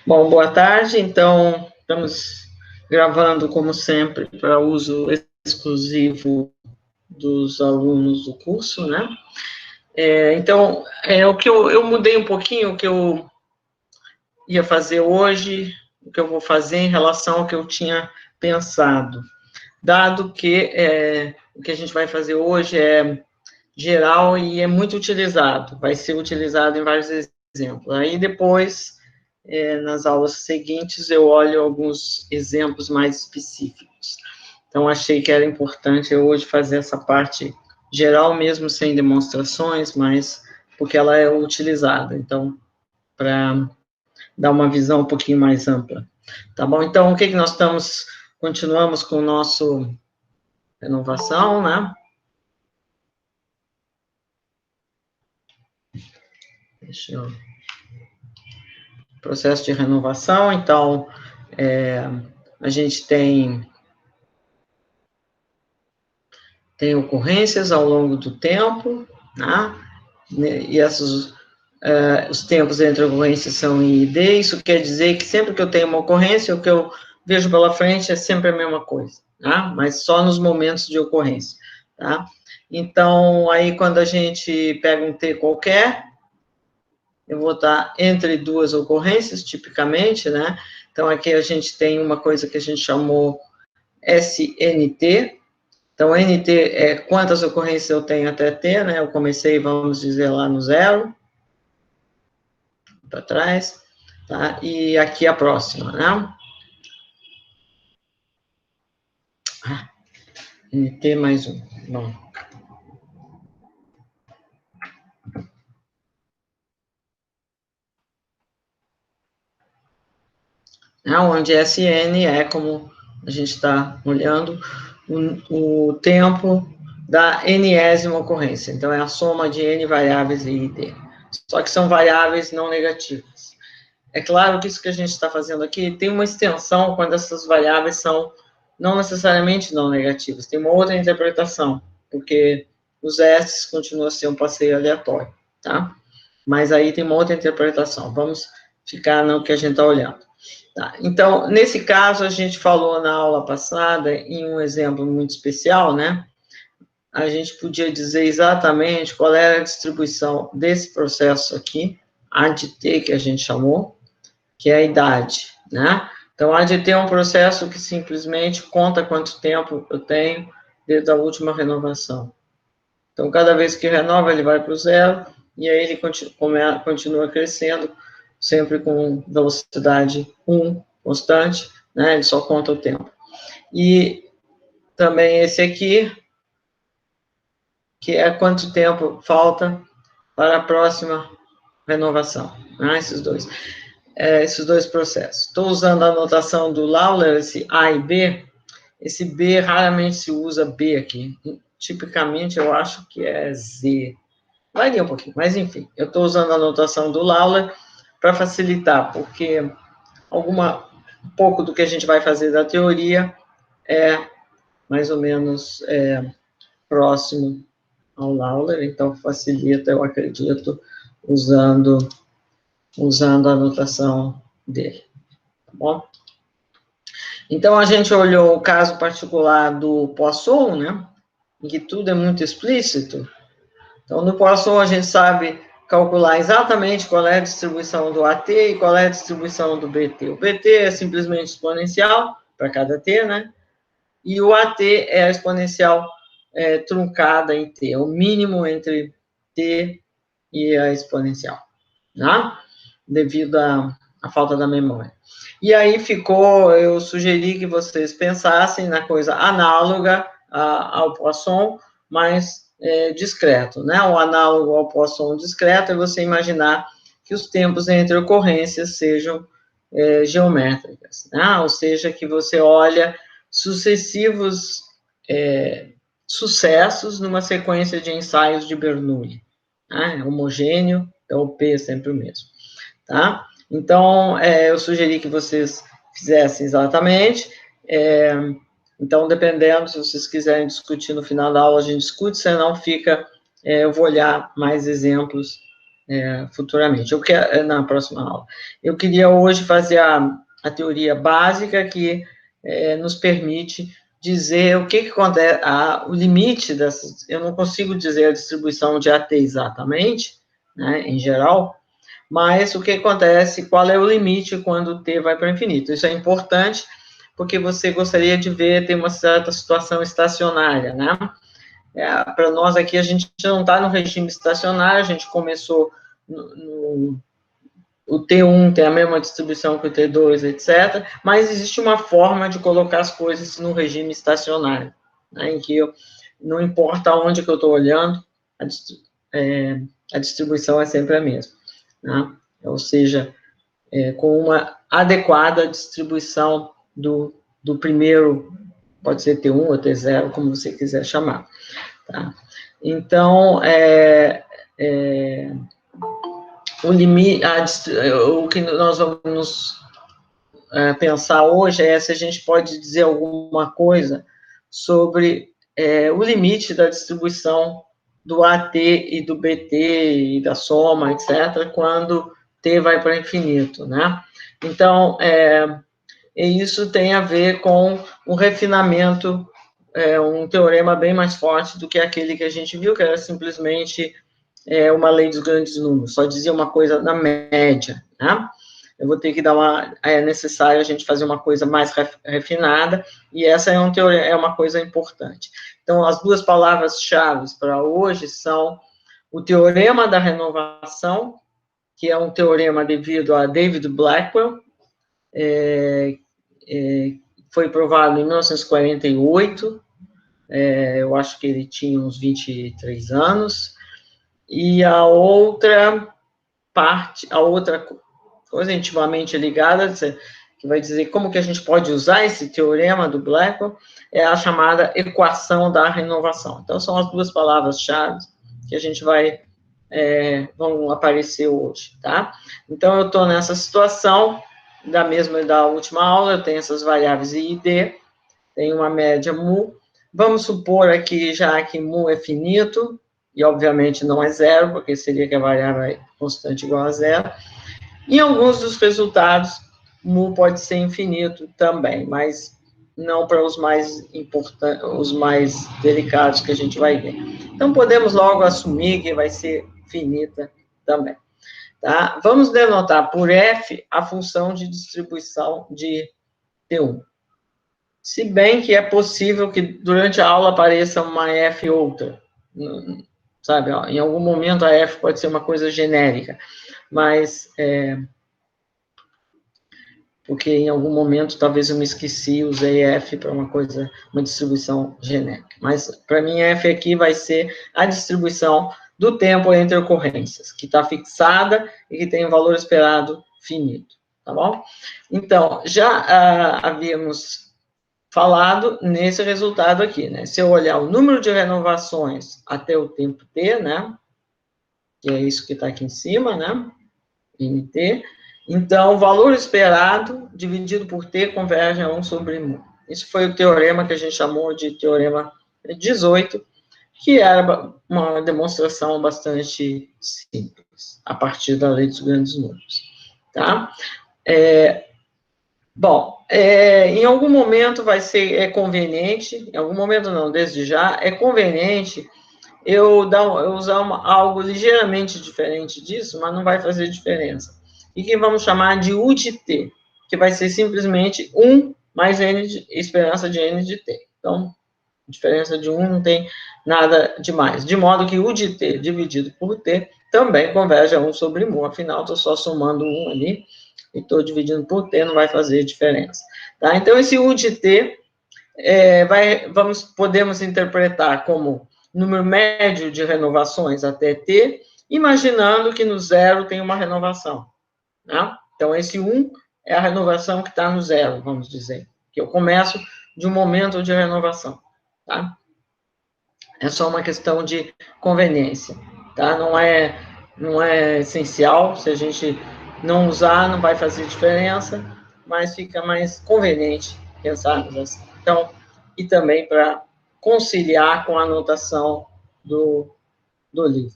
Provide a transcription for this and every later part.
Bom, boa tarde. Então, estamos gravando, como sempre, para uso exclusivo dos alunos do curso, né? Então, o que eu mudei um pouquinho, o que eu ia fazer hoje, o que eu vou fazer em relação ao que eu tinha pensado. Dado que o que a gente vai fazer hoje é geral e é muito utilizado, vai ser utilizado em vários exemplos. Aí depois, nas aulas seguintes, eu olho alguns exemplos mais específicos. Então, achei que era importante eu hoje fazer essa parte geral, mesmo sem demonstrações, mas porque ela é utilizada, então, para dar uma visão um pouquinho mais ampla. Tá bom? Então, o que nós estamos, continuamos com o nosso renovação, né? Deixa eu... Processo de renovação, então, a gente tem ocorrências ao longo do tempo, né? E os tempos entre ocorrências são I e D, isso quer dizer que sempre que eu tenho uma ocorrência, o que eu vejo pela frente é sempre a mesma coisa, né? Mas só nos momentos de ocorrência, tá? Então, aí quando a gente pega um T qualquer, eu vou estar entre duas ocorrências, tipicamente, né? Então, aqui a gente tem uma coisa que a gente chamou SNT. Então, NT é quantas ocorrências eu tenho até T, né? Eu comecei, vamos dizer, lá no zero, para trás, tá? E aqui a próxima, né? NT mais um. Bom. Onde SN é, como a gente está olhando, o tempo da enésima ocorrência. Então, é a soma de N variáveis e ID. Só que são variáveis não negativas. É claro que isso que a gente está fazendo aqui tem uma extensão quando essas variáveis são não necessariamente não negativas. Tem uma outra interpretação, porque os S continuam a ser um passeio aleatório, tá? Mas aí tem uma outra interpretação. Vamos ficar no que a gente está olhando. Tá? Então, nesse caso, a gente falou na aula passada, em um exemplo muito especial, né? A gente podia dizer exatamente qual era a distribuição desse processo aqui, a de T, que a gente chamou, que é a idade, né? Então, a de T é um processo que simplesmente conta quanto tempo eu tenho desde a última renovação. Então, cada vez que renova, ele vai para o zero, e aí ele continua crescendo, sempre com velocidade 1 constante, né? Ele só conta o tempo. E também esse aqui, que é quanto tempo falta para a próxima renovação, né? Esses dois processos. Estou usando a notação do Lawler, esse A e B. Esse B raramente se usa B aqui. Tipicamente, eu acho que é Z. Varia um pouquinho, mas enfim, eu estou usando a notação do Lawler para facilitar, porque um pouco do que a gente vai fazer da teoria é mais ou menos próximo ao Lawler, então facilita, eu acredito, usando a notação dele, tá bom? Então, a gente olhou o caso particular do Poisson, né, em que tudo é muito explícito. Então, no Poisson, a gente sabe calcular exatamente qual é a distribuição do AT e qual é a distribuição do BT. O BT é simplesmente exponencial para cada T, né? E o AT é a exponencial truncada em T, é o mínimo entre T e a exponencial, né? Devido à falta da memória. E aí eu sugeri que vocês pensassem na coisa análoga ao Poisson, mas discreto, né? O análogo ao Poisson discreto é você imaginar que os tempos entre ocorrências sejam geométricas, né? Ou seja, que você olha sucessivos sucessos numa sequência de ensaios de Bernoulli, né? Homogêneo, então o P é sempre o mesmo, tá? Então, eu sugeri que vocês fizessem exatamente. Então, dependendo, se vocês quiserem discutir no final da aula, a gente discute, senão fica, eu vou olhar mais exemplos futuramente, na próxima aula. Eu queria hoje fazer a teoria básica que nos permite dizer o que acontece, o limite dessas, eu não consigo dizer a distribuição de AT exatamente, né, em geral, mas o que acontece, qual é o limite quando T vai para o infinito. Isso é importante, porque você gostaria de ver, tem uma certa situação estacionária, né? Para nós aqui, a gente não está no regime estacionário, a gente começou o T1 tem a mesma distribuição que o T2, etc., mas existe uma forma de colocar as coisas no regime estacionário, né, em que não importa onde que eu estou olhando, a distribuição é sempre a mesma, né? Ou seja, com uma adequada distribuição do primeiro, pode ser T1 ou T0, como você quiser chamar, tá? Então, o limite, o que nós vamos pensar hoje é se a gente pode dizer alguma coisa sobre o limite da distribuição do AT e do BT e da soma, etc., quando T vai para infinito, né? Então, isso tem a ver com um refinamento, um teorema bem mais forte do que aquele que a gente viu, que era simplesmente uma lei dos grandes números, só dizia uma coisa na média, né? Eu vou ter que é necessário a gente fazer uma coisa mais refinada, e essa é uma coisa importante. Então, as duas palavras-chave para hoje são o teorema da renovação, que é um teorema devido a David Blackwell, foi provado em 1948, eu acho que ele tinha uns 23 anos, e a outra coisa intimamente ligada, que vai dizer como que a gente pode usar esse teorema do Blackwell, é a chamada equação da renovação. Então, são as duas palavras-chave que a gente vão aparecer hoje, tá? Então, eu estou nessa situação, da última aula, eu tenho essas variáveis I e D, tem uma média mu, vamos supor aqui já que mu é finito, e obviamente não é zero, porque seria que a variável é constante igual a zero. Em alguns dos resultados, mu pode ser infinito também, mas não para os mais importantes, os mais delicados que a gente vai ver. Então, podemos logo assumir que vai ser finita também. Tá? Vamos denotar por f a função de distribuição de T1. Se bem que é possível que durante a aula apareça uma f outra, sabe? Em algum momento a f pode ser uma coisa genérica, mas porque em algum momento talvez eu me esqueci, usei f para uma distribuição genérica. Mas para mim f aqui vai ser a distribuição do tempo entre ocorrências, que está fixada e que tem um valor esperado finito, tá bom? Então, já havíamos falado nesse resultado aqui, né? Se eu olhar o número de renovações até o tempo t, né? Que é isso que está aqui em cima, né? nt. Então, o valor esperado dividido por t converge a 1 sobre mu. Isso foi o teorema que a gente chamou de teorema 18, que era uma demonstração bastante simples, a partir da lei dos grandes números, tá? Em algum momento vai ser conveniente, em algum momento não, desde já, é conveniente eu usar algo ligeiramente diferente disso, mas não vai fazer diferença. E que vamos chamar de U de T, que vai ser simplesmente 1 mais N esperança de N de T. Então, diferença de 1 não tem nada demais. De modo que U de T dividido por T também converge a 1 sobre mu. Afinal, estou só somando 1 ali, e estou dividindo por T, não vai fazer diferença. Tá? Então, esse U de T podemos interpretar como número médio de renovações até T, imaginando que no zero tem uma renovação, né? Então, esse 1 é a renovação que está no zero, vamos dizer, que eu começo de um momento de renovação, tá? É só uma questão de conveniência, tá? Não é essencial, se a gente não usar, não vai fazer diferença, mas fica mais conveniente pensarmos assim. Então, e também para conciliar com a anotação do livro,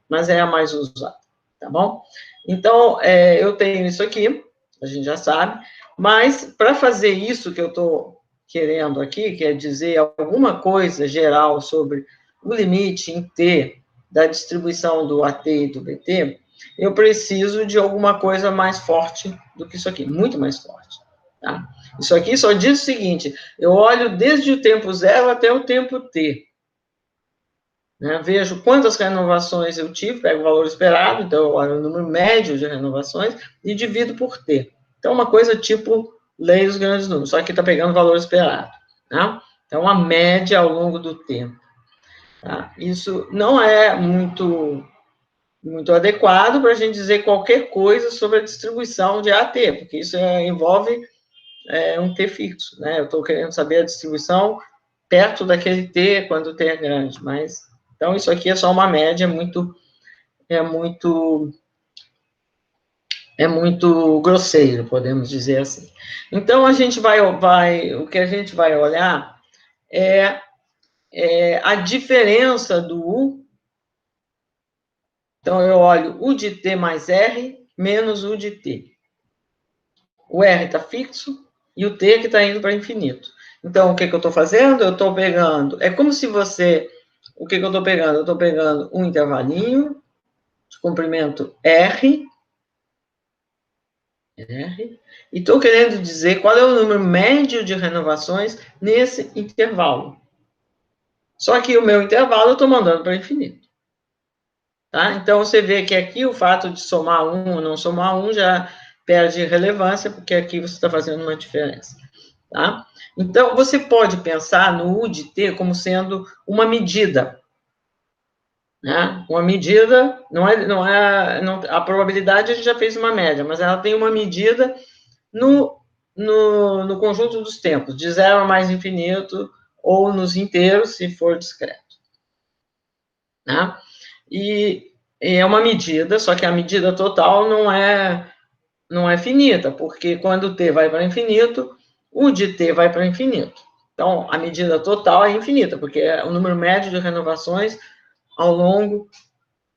mas é a mais usada. tá bom? Então, eu tenho isso aqui, a gente já sabe, mas para fazer isso que eu estou querendo aqui, que é dizer alguma coisa geral sobre o limite em T da distribuição do AT e do BT, eu preciso de alguma coisa mais forte do que isso aqui, muito mais forte, tá? Isso aqui só diz o seguinte, eu olho desde o tempo zero até o tempo T, né? Vejo quantas renovações eu tive, pego o valor esperado, então eu olho o número médio de renovações e divido por T. Então, uma coisa tipo lei dos grandes números, só que está pegando o valor esperado, né? Então, a média ao longo do tempo. Tá? Isso não é muito adequado para a gente dizer qualquer coisa sobre a distribuição de AT, porque isso envolve um T fixo, né? Eu estou querendo saber a distribuição perto daquele T, quando o T é grande, mas... Então, isso aqui é só uma média, é muito grosseiro, podemos dizer assim. Então, a gente o que a gente vai olhar é a diferença do U. Então, eu olho U de T mais R menos U de T. O R está fixo e o T que está indo para infinito. Então, o que eu estou fazendo? Eu estou pegando... É como se você... O que eu estou pegando? Eu estou pegando um intervalinho de comprimento R, e estou querendo dizer qual é o número médio de renovações nesse intervalo. Só que o meu intervalo eu estou mandando para infinito. Tá? Então, você vê que aqui o fato de somar um ou não somar um já perde relevância, porque aqui você está fazendo uma diferença. Tá? Então, você pode pensar no U de T como sendo uma medida. Né? Uma medida, a probabilidade a gente já fez uma média, mas ela tem uma medida no conjunto dos tempos, de zero a mais infinito, ou nos inteiros, se for discreto. Né? E é uma medida, só que a medida total não é finita, porque quando o t vai para infinito, o de t vai para infinito. Então, a medida total é infinita, porque é o número médio de renovações ao longo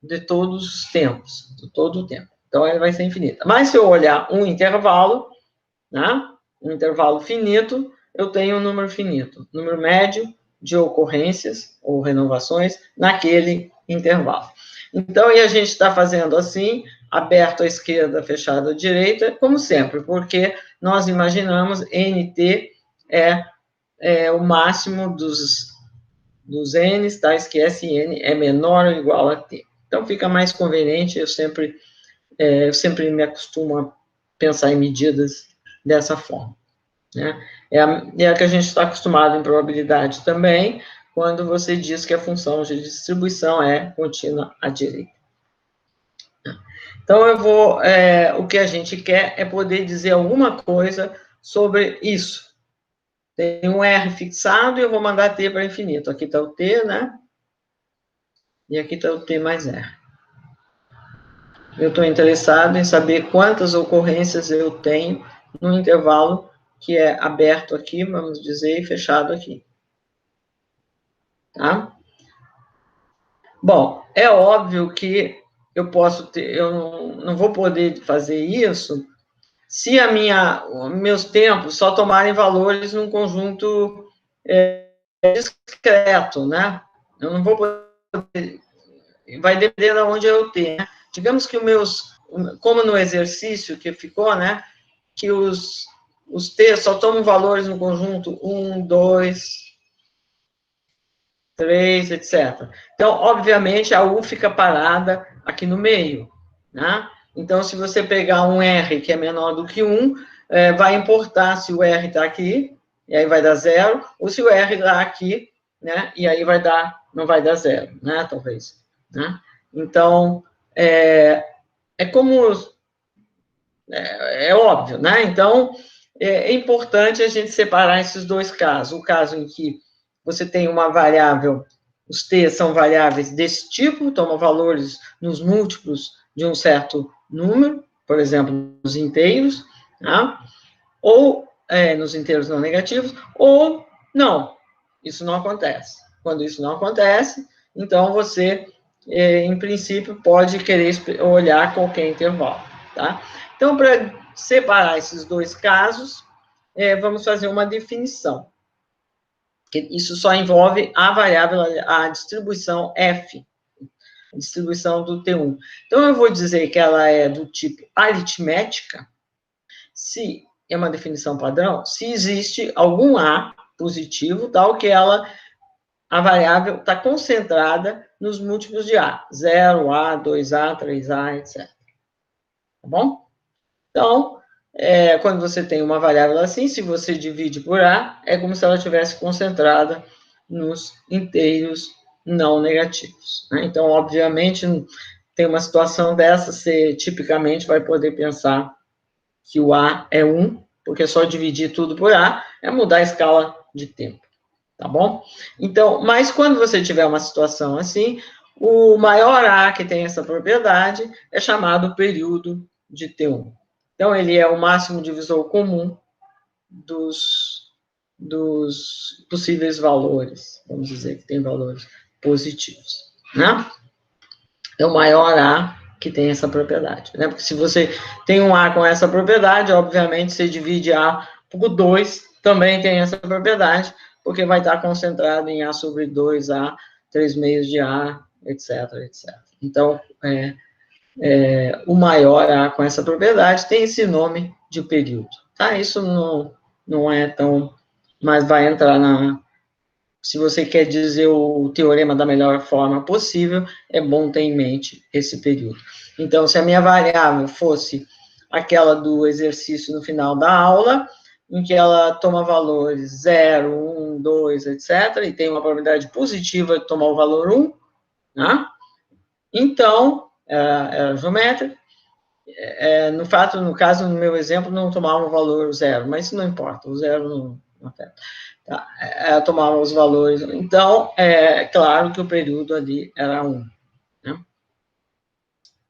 de todos os tempos, de todo o tempo. Então, ele vai ser infinita. Mas, se eu olhar um intervalo, né, um intervalo finito, eu tenho um número finito, número médio de ocorrências ou renovações naquele intervalo. Então, e a gente está fazendo assim, aberto à esquerda, fechado à direita, como sempre, porque nós imaginamos NT é o máximo dos N's, tais que SN é menor ou igual a T. Então, fica mais conveniente, eu sempre me acostumo a pensar em medidas dessa forma. Né? É a que a gente está acostumado em probabilidade também, quando você diz que a função de distribuição é contínua à direita. Então, o que a gente quer é poder dizer alguma coisa sobre isso. Tem um R fixado e eu vou mandar T para infinito. Aqui está o T, né? E aqui está o T mais R. Eu estou interessado em saber quantas ocorrências eu tenho no intervalo que é aberto aqui, vamos dizer, e fechado aqui. Tá? Bom, é óbvio que eu não vou poder fazer isso se meus tempos só tomarem valores num conjunto discreto, né? Eu não vou poder, vai depender de onde eu tenho. Né? Digamos que como no exercício que ficou, né? Que os T só tomam valores no conjunto 1, 2, 3, etc. Então, obviamente, a U fica parada aqui no meio, né? Então, se você pegar um R que é menor do que 1, vai importar se o R está aqui, e aí vai dar 0, ou se o R está aqui, né? E aí não vai dar 0, né? Talvez, né? Então, como... É óbvio, né? Então, é importante a gente separar esses dois casos. O caso em que você tem uma variável, os t são variáveis desse tipo, tomam valores nos múltiplos de um certo número, por exemplo, nos inteiros, né? Ou nos inteiros não negativos, ou não. Isso não acontece. Quando isso não acontece, então você em princípio, pode querer olhar qualquer intervalo, tá? Então, para separar esses dois casos, vamos fazer uma definição. Isso só envolve a variável, a distribuição F, a distribuição do T1. Então, eu vou dizer que ela é do tipo aritmética, se é uma definição padrão, se existe algum A positivo, tal que a variável está concentrada nos múltiplos de A, 0, A, 2A, 3A, etc. Tá bom? Então, quando você tem uma variável assim, se você divide por A, é como se ela estivesse concentrada nos inteiros não negativos, né? Então, obviamente, tem uma situação dessa, você tipicamente vai poder pensar que o A é 1, porque só dividir tudo por A é mudar a escala de tempo, tá bom? Então, mas quando você tiver uma situação assim, o maior A que tem essa propriedade é chamado período de T1. Então, ele é o máximo divisor comum dos possíveis valores, vamos dizer que tem valores positivos, né? É o maior A que tem essa propriedade, né? Porque se você tem um A com essa propriedade, obviamente, você divide A por 2, também tem essa propriedade, porque vai estar concentrado em A sobre 2A, 3 meios de A, etc, etc. Então, o maior A com essa propriedade tem esse nome de período, tá? Isso não é tão... mas vai entrar se você quer dizer o teorema da melhor forma possível, é bom ter em mente esse período. Então, se a minha variável fosse aquela do exercício no final da aula, em que ela toma valores 0, 1, 2, etc., e tem uma probabilidade positiva de tomar o valor 1, né? Então, é geométrica. No caso, no meu exemplo, não tomava o valor 0, mas isso não importa, o 0 não afeta. Tá? Tomava os valores. Então, é claro que o período ali era 1. Né?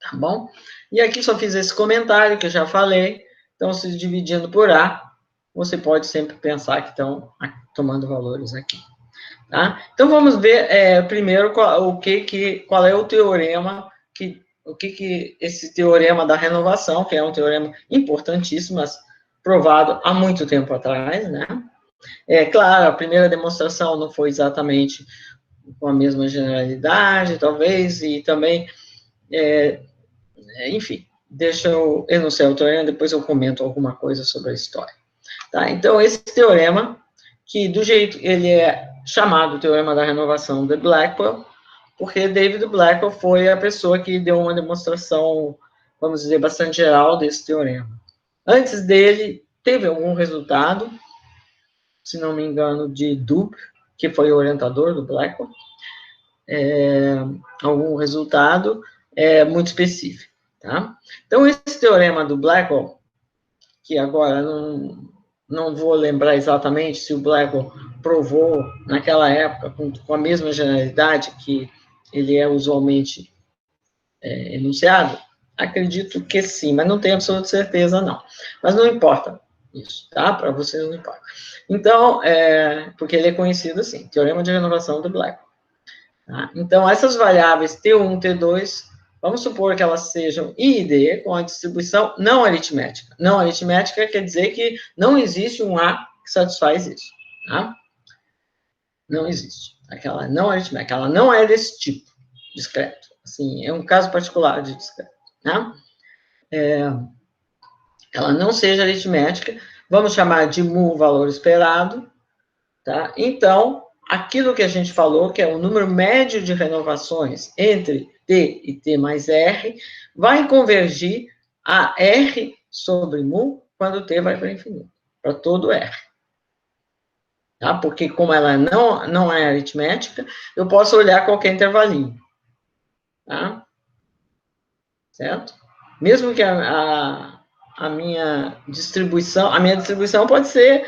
Tá bom? E aqui só fiz esse comentário que eu já falei. Então, se dividindo por A, você pode sempre pensar que estão tomando valores aqui. Tá? Então, vamos ver primeiro qual é o teorema, esse teorema da renovação, que é um teorema importantíssimo, mas provado há muito tempo atrás, né? Claro, a primeira demonstração não foi exatamente com a mesma generalidade, talvez, e também, enfim, deixa eu enunciar o teorema, depois eu comento alguma coisa sobre a história. Tá? Então, esse teorema, que do jeito ele é chamado Teorema da Renovação de Blackwell, porque David Blackwell foi a pessoa que deu uma demonstração, vamos dizer, bastante geral desse teorema. Antes dele, teve algum resultado, se não me engano, de Dubh, que foi o orientador do Blackwell, algum resultado muito específico. Tá? Então, esse teorema do Blackwell, que agora não vou lembrar exatamente se o Blackwell provou naquela época com a mesma generalidade que ele é usualmente enunciado, acredito que sim, mas não tenho absoluta certeza, não. Mas não importa isso, tá? Para você não importa. Então, porque ele é conhecido assim, Teorema de Renovação do Blackwell. Tá? Então, essas variáveis T1, T2, vamos supor que elas sejam I e D com a distribuição não aritmética. Não aritmética quer dizer que não existe um A que satisfaz isso. Tá? Não existe. Aquela não aritmética, ela não é desse tipo, discreto. Assim, é um caso particular de discreto. Tá? Ela não seja aritmética, vamos chamar de mu valor esperado. Tá? Então, aquilo que a gente falou, que é o número médio de renovações entre T e T mais R, vai convergir a R sobre mu quando T vai para infinito, para todo R. Tá? Porque como ela não é aritmética, eu posso olhar qualquer intervalinho. Tá? Certo? Mesmo que a minha distribuição pode ser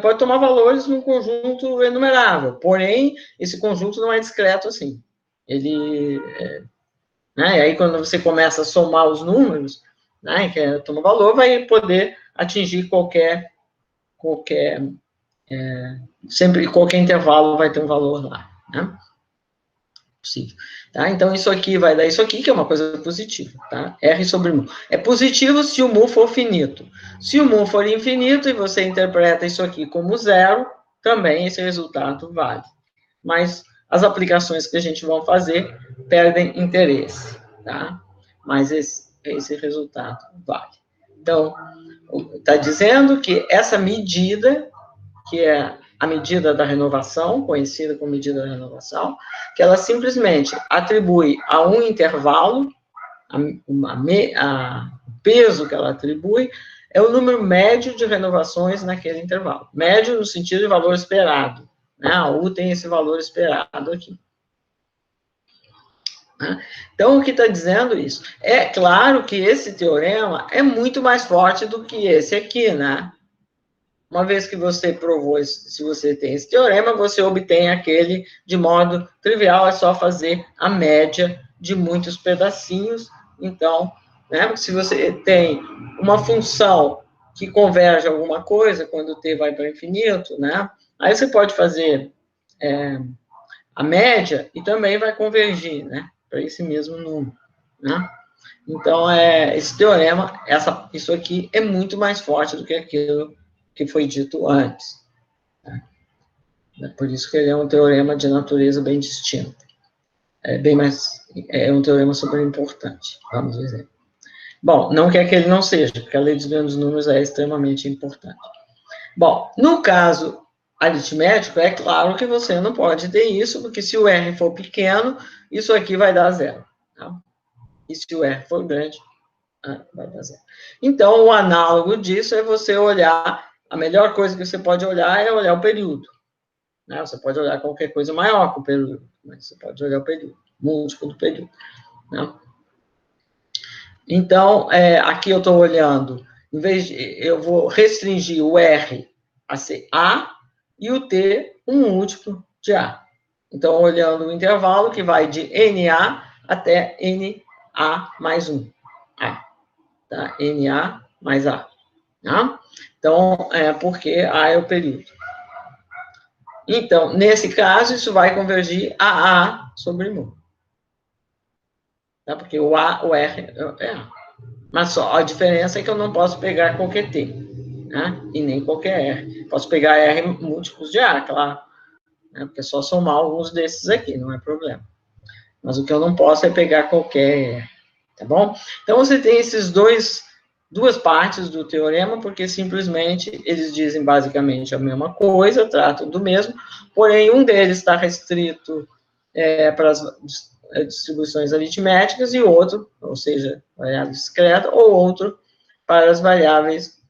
pode tomar valores num conjunto enumerável, porém, esse conjunto não é discreto assim. Ele, né, e aí quando você começa a somar os números, né, que toma valor, vai poder atingir sempre qualquer intervalo vai ter um valor lá, né? possível. Tá? Então, isso aqui vai dar isso aqui, que é uma coisa positiva. Tá? R sobre mu. É positivo se o mu for finito. Se o mu for infinito e você interpreta isso aqui como zero, também esse resultado vale. Mas as aplicações que a gente vai fazer perdem interesse. Tá? Mas esse resultado vale. Então, está dizendo que essa medida, que é a medida da renovação, conhecida como medida da renovação, que ela simplesmente atribui a um intervalo, o peso que ela atribui é o número médio de renovações naquele intervalo. Médio no sentido de valor esperado. Né? A U tem esse valor esperado aqui. Então, o que está dizendo isso? É claro que esse teorema é muito mais forte do que esse aqui, né? Uma vez que você provou, se você tem esse teorema, você obtém aquele de modo trivial, é só fazer a média de muitos pedacinhos. Então, né, se você tem uma função que converge a alguma coisa, quando o t vai para o infinito, né, aí você pode fazer a média e também vai convergir, né, para esse mesmo número, né? Então, esse teorema, isso aqui é muito mais forte do que aquilo que foi dito antes. Tá? Por isso que ele é um teorema de natureza bem distinta. É um teorema super importante, vamos dizer. Bom, não quer que ele não seja, porque a lei dos grandes números é extremamente importante. Bom, no caso aritmético, é claro que você não pode ter isso, porque se o R for pequeno, isso aqui vai dar zero. Tá? E se o R for grande, vai dar zero. Então, o análogo disso é você olhar, a melhor coisa que você pode olhar é olhar o período. Né? Você pode olhar qualquer coisa maior que o período, mas você pode olhar o período, múltiplo do período. Né? Então, aqui eu estou olhando, em vez de, eu vou restringir o R a ser A e o T um múltiplo de A. Então, olhando o intervalo que vai de NA até NA mais 1. A. Tá? NA mais A. Tá? Então, porque A é o período. Então, nesse caso, isso vai convergir a A sobre mu. Tá? Porque o R é A. Mas só a diferença é que eu não posso pegar qualquer T, né? E nem qualquer R. Posso pegar R múltiplos de A, claro. Né? Porque é só somar alguns desses aqui, não é problema. Mas o que eu não posso é pegar qualquer R. Tá bom? Então, você tem esses duas partes do teorema, porque simplesmente eles dizem basicamente a mesma coisa, tratam do mesmo, porém um deles está restrito para as distribuições aritméticas e outro, ou seja, variável discreta, ou outro para as variáveis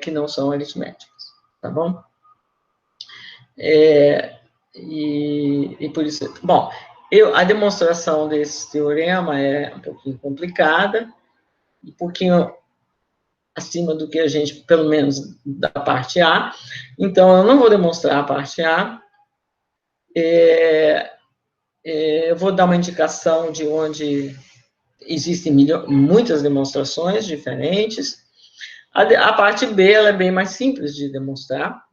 que não são aritméticas, tá bom? E por isso, bom, a demonstração desse teorema é um pouquinho complicada, um pouquinho acima do que a gente, pelo menos da parte A. Então, eu não vou demonstrar a parte A. Eu vou dar uma indicação de onde existem muitas demonstrações diferentes. A parte B, ela é bem mais simples de demonstrar.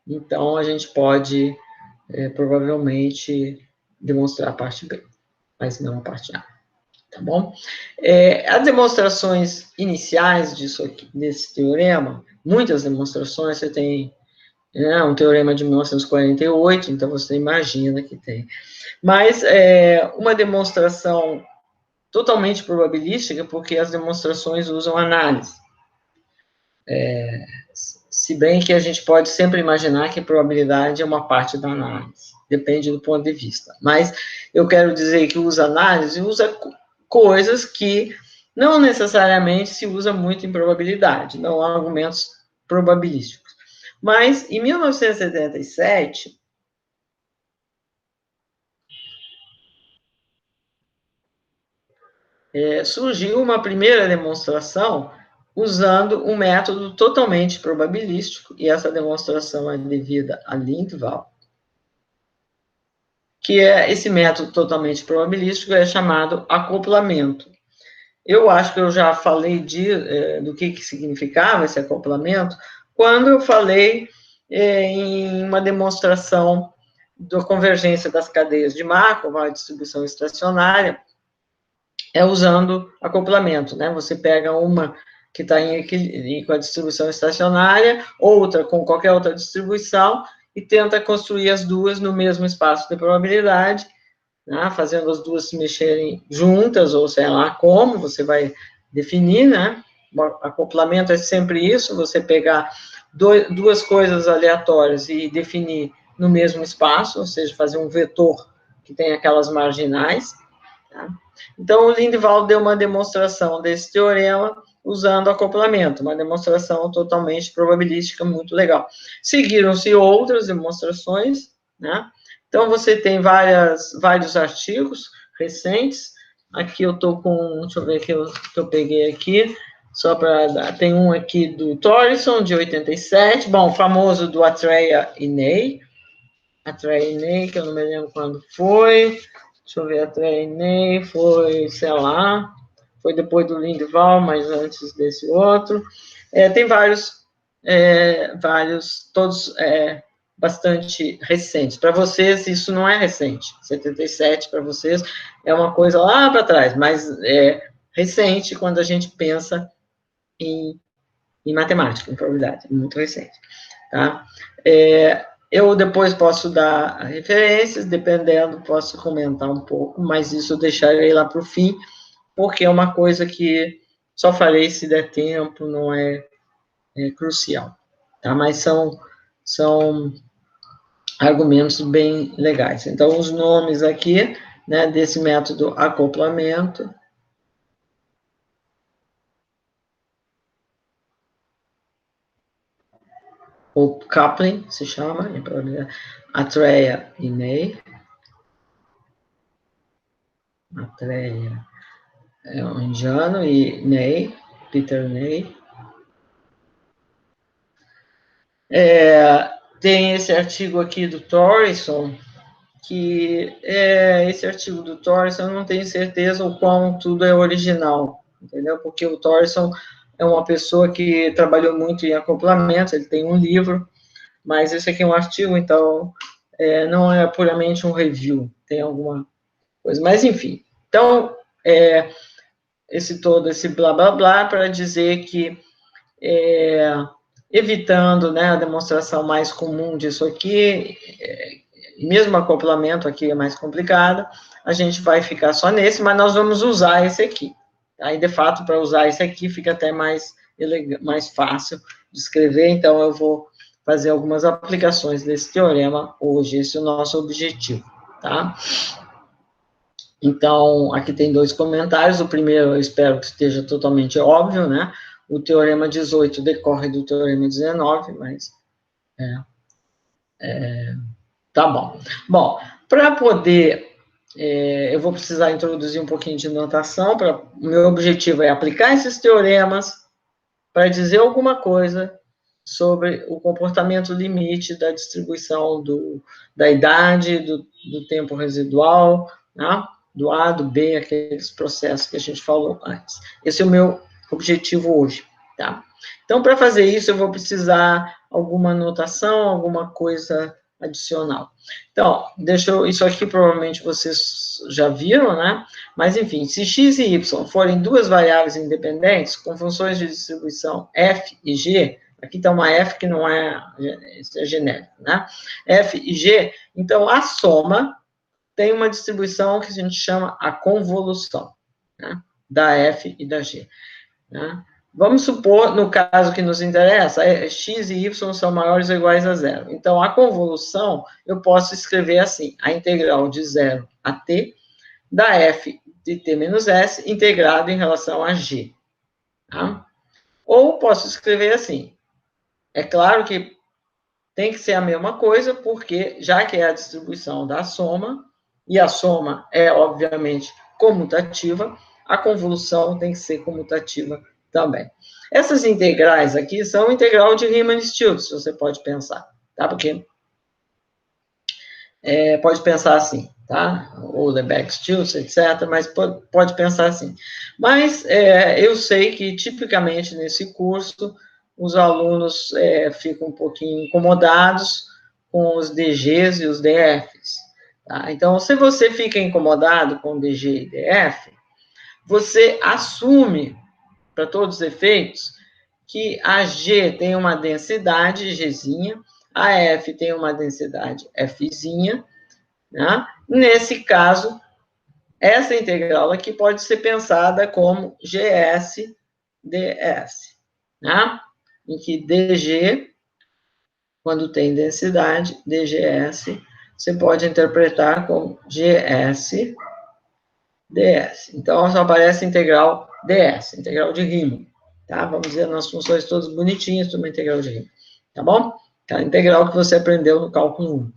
Então, a gente pode, provavelmente, demonstrar a parte B, mas não a parte A. Tá bom? As demonstrações iniciais desse teorema, muitas demonstrações, você tem um teorema de 1948, então você imagina que tem. Mas uma demonstração totalmente probabilística, porque as demonstrações usam análise. Se bem que a gente pode sempre imaginar que a probabilidade é uma parte da análise, depende do ponto de vista. Mas eu quero dizer que usa análise, usa coisas que não necessariamente se usa muito em probabilidade, não há argumentos probabilísticos. Mas, em 1977, surgiu uma primeira demonstração usando um método totalmente probabilístico, e essa demonstração é devida a Lindvall, que esse método totalmente probabilístico é chamado acoplamento. Eu acho que eu já falei do que significava esse acoplamento quando eu falei em uma demonstração da convergência das cadeias de Markov, a distribuição estacionária, é usando acoplamento, né? Você pega uma que está com a distribuição estacionária, outra com qualquer outra distribuição, e tenta construir as duas no mesmo espaço de probabilidade, né? Fazendo as duas se mexerem juntas, ou sei lá como, você vai definir, né? O acoplamento é sempre isso, você pegar duas coisas aleatórias e definir no mesmo espaço, ou seja, fazer um vetor que tem aquelas marginais, tá? Então, o Lindeval deu uma demonstração desse teorema usando acoplamento, uma demonstração totalmente probabilística, muito legal. Seguiram-se outras demonstrações, né? Então, você tem vários artigos recentes. Aqui eu estou com, deixa eu ver que eu peguei aqui, só para dar, tem um aqui do Thorison, de 87, bom, o famoso do Atreya e Ney, que eu não me lembro quando foi. Deixa eu ver, Atreya e Ney foi, sei lá, foi depois do Lindeval, mas antes desse outro. Tem vários, todos bastante recentes. Para vocês, isso não é recente. 77, para vocês, é uma coisa lá para trás, mas é recente quando a gente pensa em matemática, em probabilidade, muito recente. Tá? Eu depois posso dar referências, dependendo, posso comentar um pouco, mas isso eu deixarei lá para o fim, porque é uma coisa que só farei se der tempo, não é crucial. Tá? Mas são argumentos bem legais. Então, os nomes aqui, né, desse método acoplamento. Ou coupling, se chama, Atreya e Ney. Atreya é um indiano e Ney, Peter Ney. Tem esse artigo aqui do Thorison, que esse artigo do Thorison, eu não tenho certeza o quão tudo é original, entendeu? Porque o Thorison é uma pessoa que trabalhou muito em acoplamentos, ele tem um livro, mas esse aqui é um artigo, então não é puramente um review, tem alguma coisa, mas enfim. Então, esse blá blá blá para dizer que evitando, né, a demonstração mais comum disso aqui, mesmo acoplamento aqui é mais complicado, a gente vai ficar só nesse, mas nós vamos usar esse aqui. Aí, de fato, para usar esse aqui, fica até mais fácil de escrever, então eu vou fazer algumas aplicações desse teorema hoje, esse é o nosso objetivo, tá? Então, aqui tem 2 comentários, o primeiro eu espero que esteja totalmente óbvio, né? O teorema 18 decorre do teorema 19, mas tá bom. Bom, para poder, eu vou precisar introduzir um pouquinho de notação, o meu objetivo é aplicar esses teoremas para dizer alguma coisa sobre o comportamento limite da distribuição da idade, do tempo residual, né? Do A, do B, aqueles processos que a gente falou antes. Esse é o meu objetivo hoje, tá? Então, para fazer isso, eu vou precisar alguma notação, alguma coisa adicional. Então, isso aqui provavelmente vocês já viram, né? Mas, enfim, se x e y forem duas variáveis independentes, com funções de distribuição f e g, aqui está uma f que não é genérico, né? F e g, então a soma tem uma distribuição que a gente chama a convolução, né? Da f e da g, né? Vamos supor, no caso que nos interessa, x e y são maiores ou iguais a zero. Então, a convolução, eu posso escrever assim, a integral de 0 a t, da f de t menos s, integrado em relação a g. Tá? Ou posso escrever assim, é claro que tem que ser a mesma coisa, porque já que é a distribuição da soma, e a soma é, obviamente, comutativa, a convolução tem que ser comutativa também. Essas integrais aqui são integral de Riemann-Stieltjes, você pode pensar, tá? Porque pode pensar assim, tá? Ou Lebesgue-Stieltjes, etc., mas pode pensar assim. Mas eu sei que, tipicamente, nesse curso, os alunos ficam um pouquinho incomodados com os DGs e os DFs. Tá? Então, se você fica incomodado com DG e DF, você assume, para todos os efeitos, que a G tem uma densidade Gzinha, a F tem uma densidade Fzinha, né? Nesse caso, essa integral aqui pode ser pensada como GS ds, né? Em que dg, quando tem densidade, dgs, você pode interpretar como gs ds. Então, só aparece integral ds, integral de Riemann, tá? Vamos dizer, nas funções todas bonitinhas, de uma integral de Riemann, tá bom? Tá, a integral que você aprendeu no cálculo 1, tá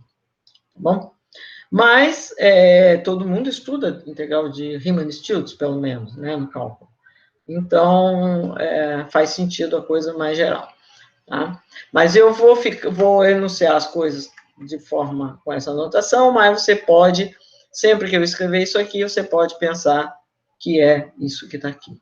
bom? Mas todo mundo estuda integral de Riemann-Stieltjes, pelo menos, né, no cálculo. Então, faz sentido a coisa mais geral, tá? Mas eu vou enunciar as coisas de forma com essa notação, mas você pode, sempre que eu escrever isso aqui, você pode pensar que é isso que está aqui,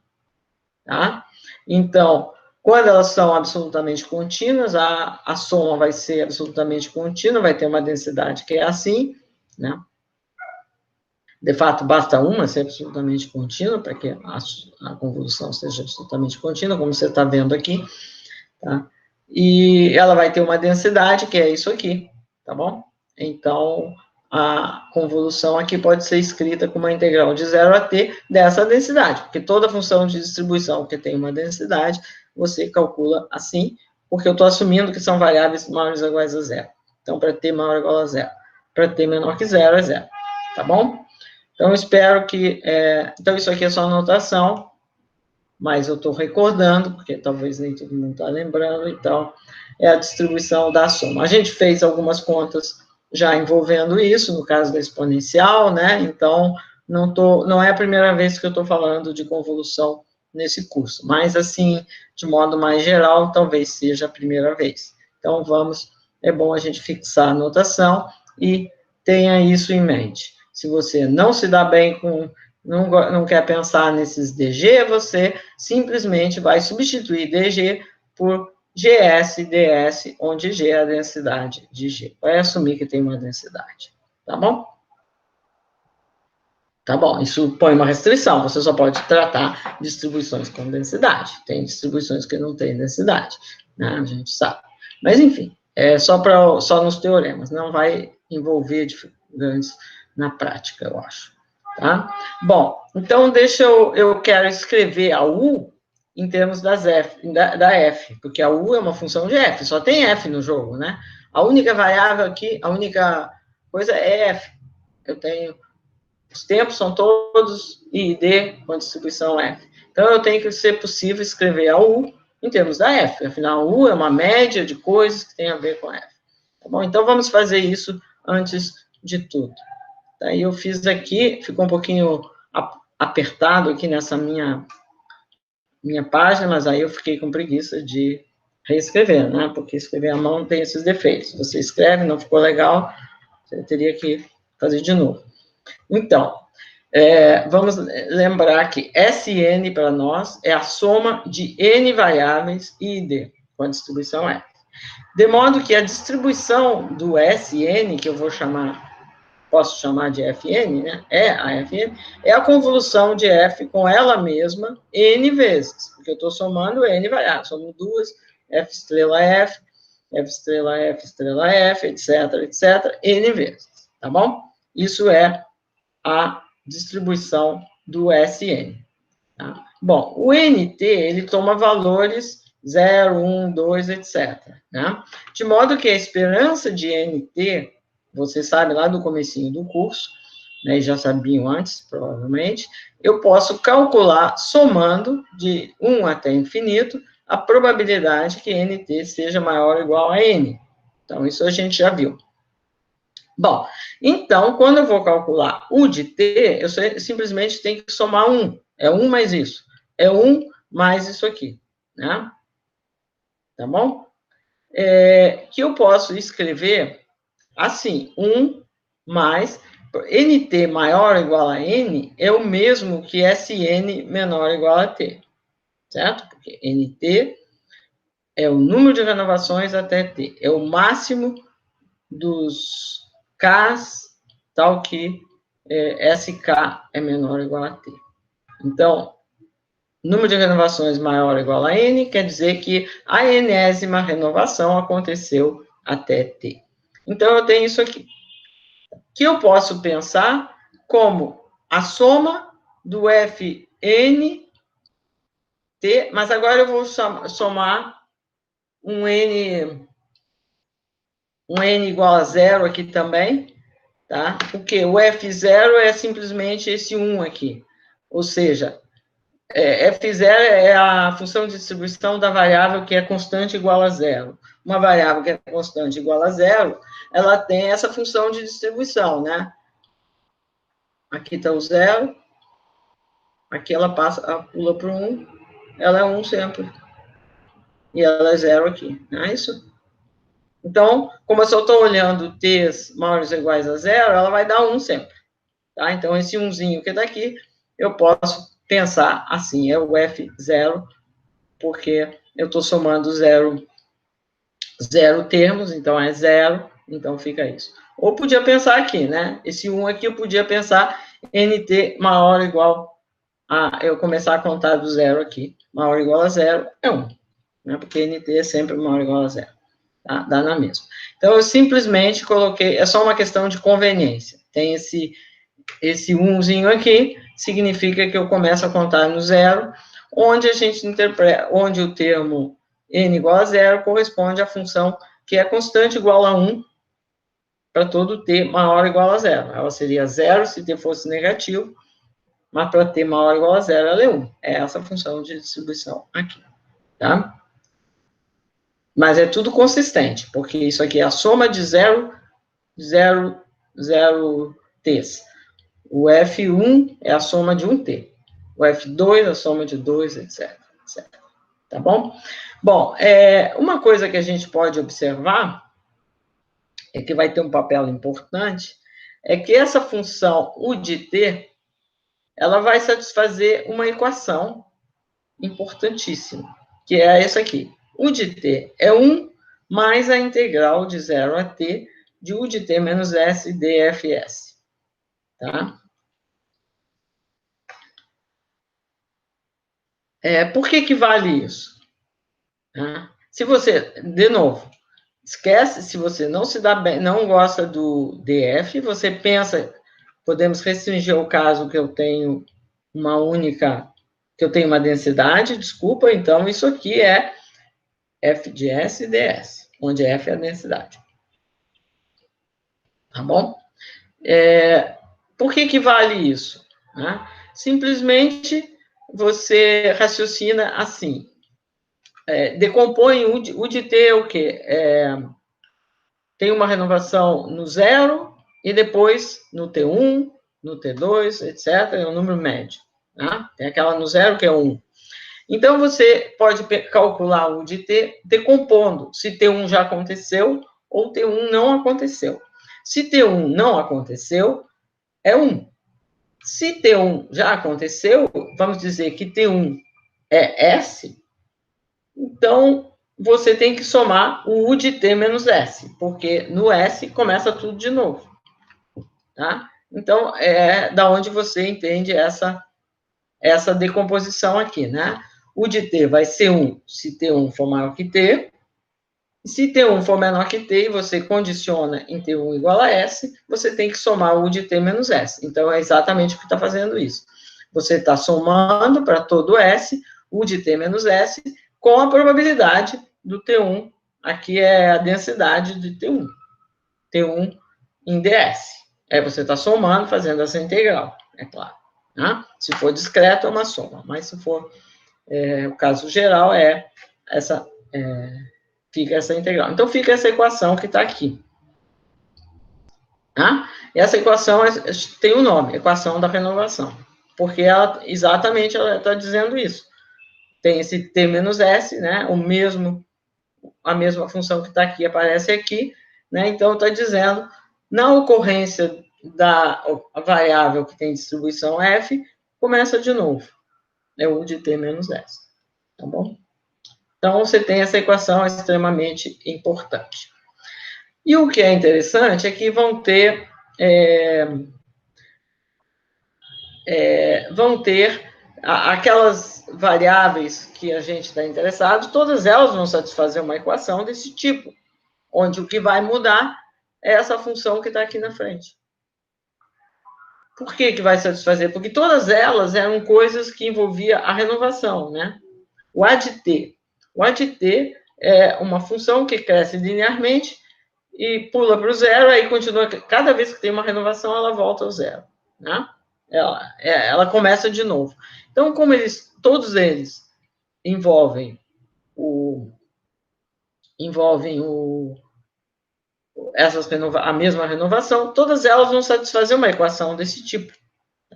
tá? Então, quando elas são absolutamente contínuas, a soma vai ser absolutamente contínua, vai ter uma densidade que é assim, né? De fato, basta uma ser absolutamente contínua para que a convolução seja absolutamente contínua, como você está vendo aqui, tá? E ela vai ter uma densidade, que é isso aqui, tá bom? Então, a convolução aqui pode ser escrita com uma integral de 0 a t dessa densidade, porque toda função de distribuição que tem uma densidade, você calcula assim, porque eu estou assumindo que são variáveis maiores ou iguais a zero. Então, para t maior ou igual a zero. Para t menor que zero, é zero. Tá bom? Então, espero que... então, isso aqui é só anotação, mas eu estou recordando, porque talvez nem todo mundo está lembrando, então, é a distribuição da soma. A gente fez algumas contas já envolvendo isso, no caso da exponencial, né? Então, não é a primeira vez que eu estou falando de convolução nesse curso, mas, assim, de modo mais geral, talvez seja a primeira vez. Então, é bom a gente fixar a notação e tenha isso em mente. Se você não se dá bem com... Não quer pensar nesses DG, você simplesmente vai substituir DG por GS, DS, onde G é a densidade de G. Vai assumir que tem uma densidade, tá bom? Tá bom, isso põe uma restrição, você só pode tratar distribuições com densidade. Tem distribuições que não têm densidade, né? A gente sabe. Mas, enfim, só nos teoremas, não vai envolver dificuldades na prática, eu acho. Tá? Bom, então eu quero escrever a U em termos da F, porque a U é uma função de F, só tem F no jogo, né? A única variável aqui, a única coisa é F. Eu tenho, os tempos são todos I e D com distribuição F. Então, eu tenho que ser possível escrever a U em termos da F, afinal, a U é uma média de coisas que tem a ver com F. Tá bom? Então, vamos fazer isso antes de tudo. Daí eu fiz aqui, ficou um pouquinho apertado aqui nessa minha página, mas aí eu fiquei com preguiça de reescrever, né? Porque escrever à mão tem esses defeitos. Você escreve, não ficou legal, você teria que fazer de novo. Então, vamos lembrar que Sn para nós é a soma de n variáveis I e D, com a distribuição F. De modo que a distribuição do Sn, que eu posso chamar de Fn, né? A Fn, é a convolução de F com ela mesma n vezes, porque eu estou somando n variáveis, somo duas, F estrela F, F estrela F, estrela F, etc, etc, n vezes, tá bom? Isso é a distribuição do Sn. Tá? Bom, o nt, ele toma valores 0, 1, 2, etc, né? De modo que a esperança de nt, você sabe lá do comecinho do curso, né, já sabiam antes, provavelmente, eu posso calcular, somando de 1 até infinito, a probabilidade que nt seja maior ou igual a n. Então, isso a gente já viu. Bom, então, quando eu vou calcular o de t, eu simplesmente tenho que somar 1. É 1 mais isso. É 1 mais isso aqui, né? Tá bom? Que eu posso escrever assim, 1 mais... nt maior ou igual a n é o mesmo que Sn menor ou igual a t, certo? Porque nt é o número de renovações até t, é o máximo dos Ks, tal que SK é menor ou igual a T. Então, número de renovações maior ou igual a N quer dizer que a enésima renovação aconteceu até T. Então, eu tenho isso aqui, que eu posso pensar como a soma do Fn T, mas agora eu vou somar um N igual a zero aqui também, tá? Porque o F0 é simplesmente esse 1 aqui. Ou seja, F0 é a função de distribuição da variável que é constante igual a zero. Uma variável que é constante igual a zero, ela tem essa função de distribuição, né? Aqui está o zero, aqui ela pula para o 1, ela é 1 sempre. E ela é zero aqui, não é isso? Então, como eu só estou olhando t's maiores ou iguais a zero, ela vai dar 1 sempre. Tá? Então, esse 1zinho que está aqui, eu posso pensar assim, é o F0, porque eu estou somando zero termos, então é zero, então fica isso. Ou podia pensar aqui, né? Esse 1 aqui eu podia pensar nt maior ou igual a... Eu começar a contar do zero aqui. Maior ou igual a zero é 1. Né? Porque nt é sempre maior ou igual a zero. Tá? Dá na mesma. Então, eu simplesmente coloquei... É só uma questão de conveniência. Tem esse 1zinho aqui, significa que eu começo a contar no zero, onde a gente interpreta... Onde o termo n igual a zero corresponde à função que é constante igual a 1 para todo t maior ou igual a zero. Ela seria zero se t fosse negativo, mas para t maior ou igual a zero, ela é 1. É essa função de distribuição aqui, tá? Mas é tudo consistente, porque isso aqui é a soma de 0 t's. O F1 é a soma de 1t. O F2 é a soma de 2, etc. Tá bom? Bom, uma coisa que a gente pode observar, é que vai ter um papel importante, é que essa função U de t, ela vai satisfazer uma equação importantíssima, que é essa aqui. U de t é 1 mais a integral de 0 a t de U de t menos s dfs. Tá? Por que vale isso? Se você, de novo, esquece, se você não se dá bem, não gosta do df, você pensa, podemos restringir o caso que eu tenho que eu tenho uma densidade, desculpa, então isso aqui é f de s ds, onde f é a densidade. Tá bom? Por que vale isso? Simplesmente você raciocina assim, decompõe o de t o quê? Tem uma renovação no zero e depois no T1, no T2, etc. É um número médio. Tá? Tem aquela no zero que é 1. Então, você pode calcular o de t decompondo se T1 já aconteceu ou T1 não aconteceu. Se T1 não aconteceu, é 1. Se T1 já aconteceu, vamos dizer que T1 é S, então você tem que somar o U de T menos S, porque no S começa tudo de novo. Tá? Então, é da onde você entende essa decomposição aqui, né? O de T vai ser 1 se T1 for maior que T, e se T1 for menor que T e você condiciona em T1 igual a S, você tem que somar o de T menos S. Então, é exatamente o que está fazendo isso. Você está somando para todo S, o de T menos S, com a probabilidade do T1. Aqui é a densidade de T1. T1 em ds. Aí você está somando, fazendo essa integral, é claro. Né? Se for discreto, é uma soma. Mas se for o caso geral, fica essa integral. Então, fica essa equação que está aqui. Tá? E essa equação tem um nome, equação da renovação. Porque exatamente ela está dizendo isso. Tem esse t menos s, né? A mesma função que está aqui aparece aqui, né? Então, está dizendo, na ocorrência da variável que tem distribuição f, começa de novo. É U de t menos s. Tá bom? Então, você tem essa equação extremamente importante. E o que é interessante é que vão ter aquelas variáveis que a gente está interessado, todas elas vão satisfazer uma equação desse tipo, onde o que vai mudar é essa função que está aqui na frente. Por que vai satisfazer? Porque todas elas eram coisas que envolviam a renovação, né? O ADT. O ADT é uma função que cresce linearmente e pula para o zero, aí continua. Cada vez que tem uma renovação, ela volta ao zero, né? Ela começa de novo. Então, como todos eles envolvem a mesma renovação, todas elas vão satisfazer uma equação desse tipo,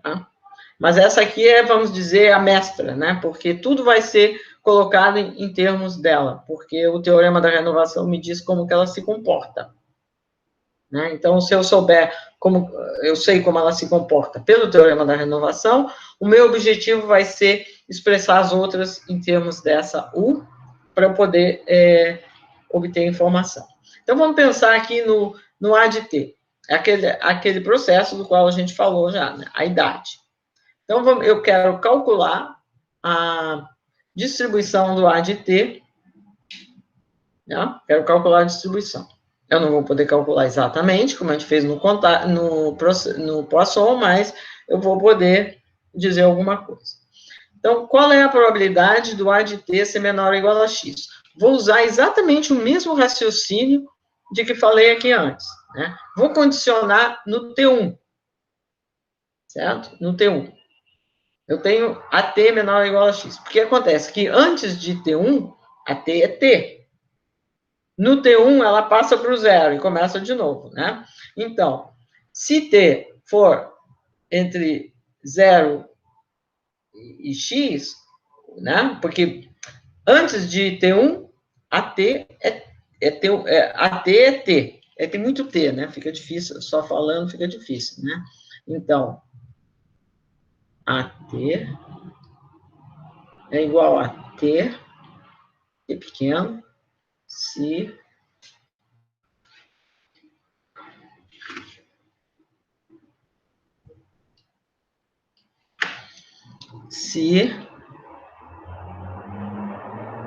tá? Mas essa aqui é, vamos dizer, a mestra, né? Porque tudo vai ser colocado em termos dela, porque o teorema da renovação me diz como que ela se comporta, né? Então, se eu souber como, eu sei como ela se comporta pelo teorema da renovação, o meu objetivo vai ser expressar as outras em termos dessa U, para eu poder obter informação. Então, vamos pensar aqui no ADT, aquele processo do qual a gente falou já, né? A idade. Então, eu quero calcular a distribuição do ADT, né? Quero calcular a distribuição. Eu não vou poder calcular exatamente, como a gente fez no Poisson, mas eu vou poder dizer alguma coisa. Então, qual é a probabilidade do ADT ser menor ou igual a x? Vou usar exatamente o mesmo raciocínio de que falei aqui antes, né? Vou condicionar no T1, certo? No T1. Eu tenho AT menor ou igual a x. Porque acontece que antes de T1, AT é T. No T1, ela passa para o zero e começa de novo, né? Então, se T for entre 0 e x, né? Porque antes de T1, AT AT é T. Tem muito T, né? Fica difícil, só falando fica difícil, né? Então, AT é igual a T pequeno, se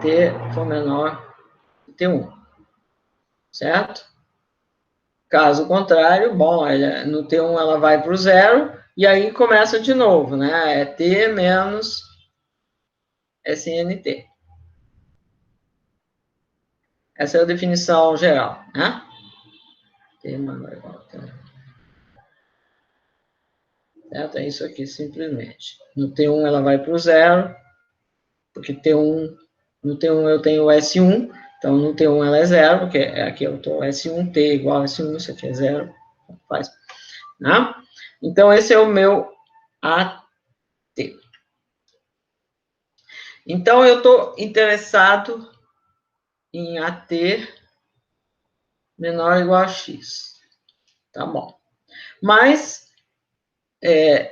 T for menor que T1, certo? Caso contrário, bom, no T1 ela vai para o zero, e aí começa de novo, né? É T menos SNT. Essa é a definição geral, né? T menor ou igual a T1. Certo? É isso aqui, simplesmente. No T1 ela vai para o zero, porque no T1 eu tenho o S1, então no T1 ela é zero, porque aqui eu estou S1, T igual a S1, isso aqui é zero, faz, né? Então esse é o meu AT. Então eu estou interessado em AT menor ou igual a X. Tá bom. Mas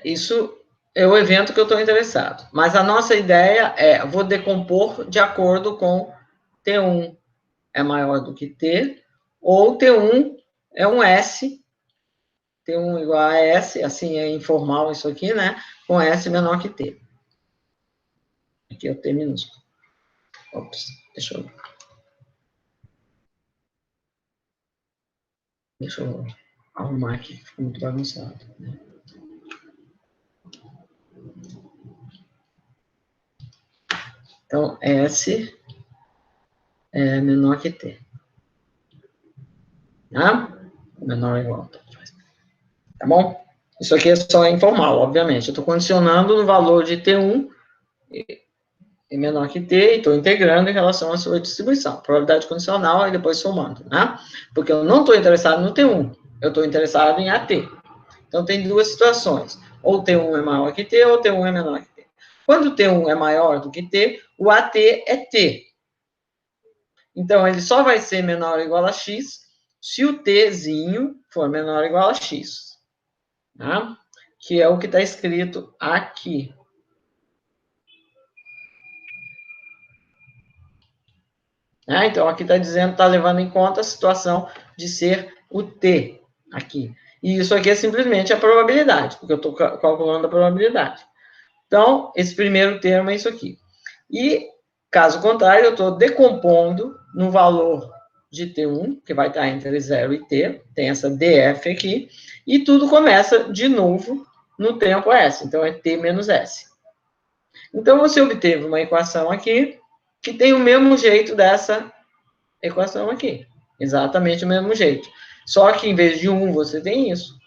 isso é o evento que eu estou interessado. Mas a nossa ideia é, vou decompor de acordo com T1 é maior do que T, ou T1 é um S, T1 igual a S, assim é informal isso aqui, né? Com S menor que T. Aqui é o T minúsculo. Ops, deixa eu arrumar aqui, ficou muito bagunçado, né? Então, S é menor que T. Tá? Menor ou igual. Tá bom? Isso aqui é só informal, obviamente. Eu estou condicionando no valor de T1 é menor que T e estou integrando em relação à sua distribuição. Probabilidade condicional e depois somando, né? Porque eu não estou interessado no T1, eu estou interessado em AT. Então, tem duas situações. Ou T1 é maior que T, ou T1 é menor que T. Quando o T1 é maior do que T, o AT é T. Então, ele só vai ser menor ou igual a X se o Tzinho for menor ou igual a X. Tá? Que é o que está escrito aqui. Então, aqui está dizendo, está levando em conta a situação de ser o t aqui. E isso aqui é simplesmente a probabilidade, porque eu estou calculando a probabilidade. Então, esse primeiro termo é isso aqui. E, caso contrário, eu estou decompondo no valor de T1, que vai estar entre 0 e T, tem essa df aqui, e tudo começa de novo no tempo S, então é T menos S. Então, você obteve uma equação aqui, que tem o mesmo jeito dessa equação aqui. Exatamente o mesmo jeito. Só que, em vez de 1, você tem isso.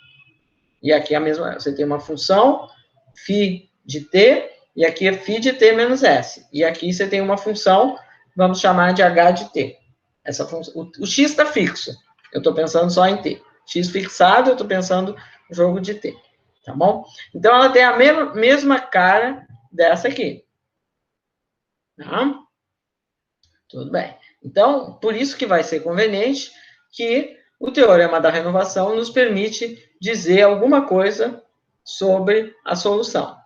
E aqui é a mesma, você tem uma função φ de t, e aqui é φ de t menos s. E aqui você tem uma função, vamos chamar de h de t. Essa função, o x está fixo, eu estou pensando só em t. X fixado, eu estou pensando no jogo de t. Tá bom? Então, ela tem a mesma cara dessa aqui. Tá? Tudo bem. Então, por isso que vai ser conveniente que o teorema da renovação nos permite dizer alguma coisa sobre a solução,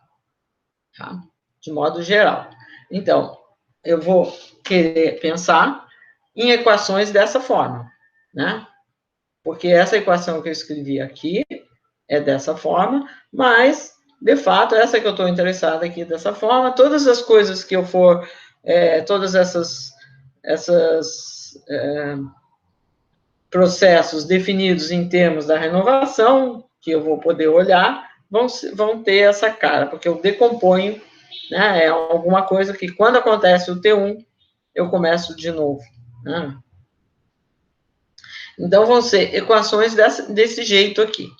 tá? De modo geral. Então, eu vou querer pensar em equações dessa forma, né? Porque essa equação que eu escrevi aqui é dessa forma, mas, de fato, essa que eu estou interessada aqui dessa forma, todas as coisas que eu for, todas essas processos definidos em termos da renovação, que eu vou poder olhar, vão ter essa cara, porque eu decomponho, né, é alguma coisa que, quando acontece o T1, eu começo de novo, né? Então, vão ser equações desse jeito aqui.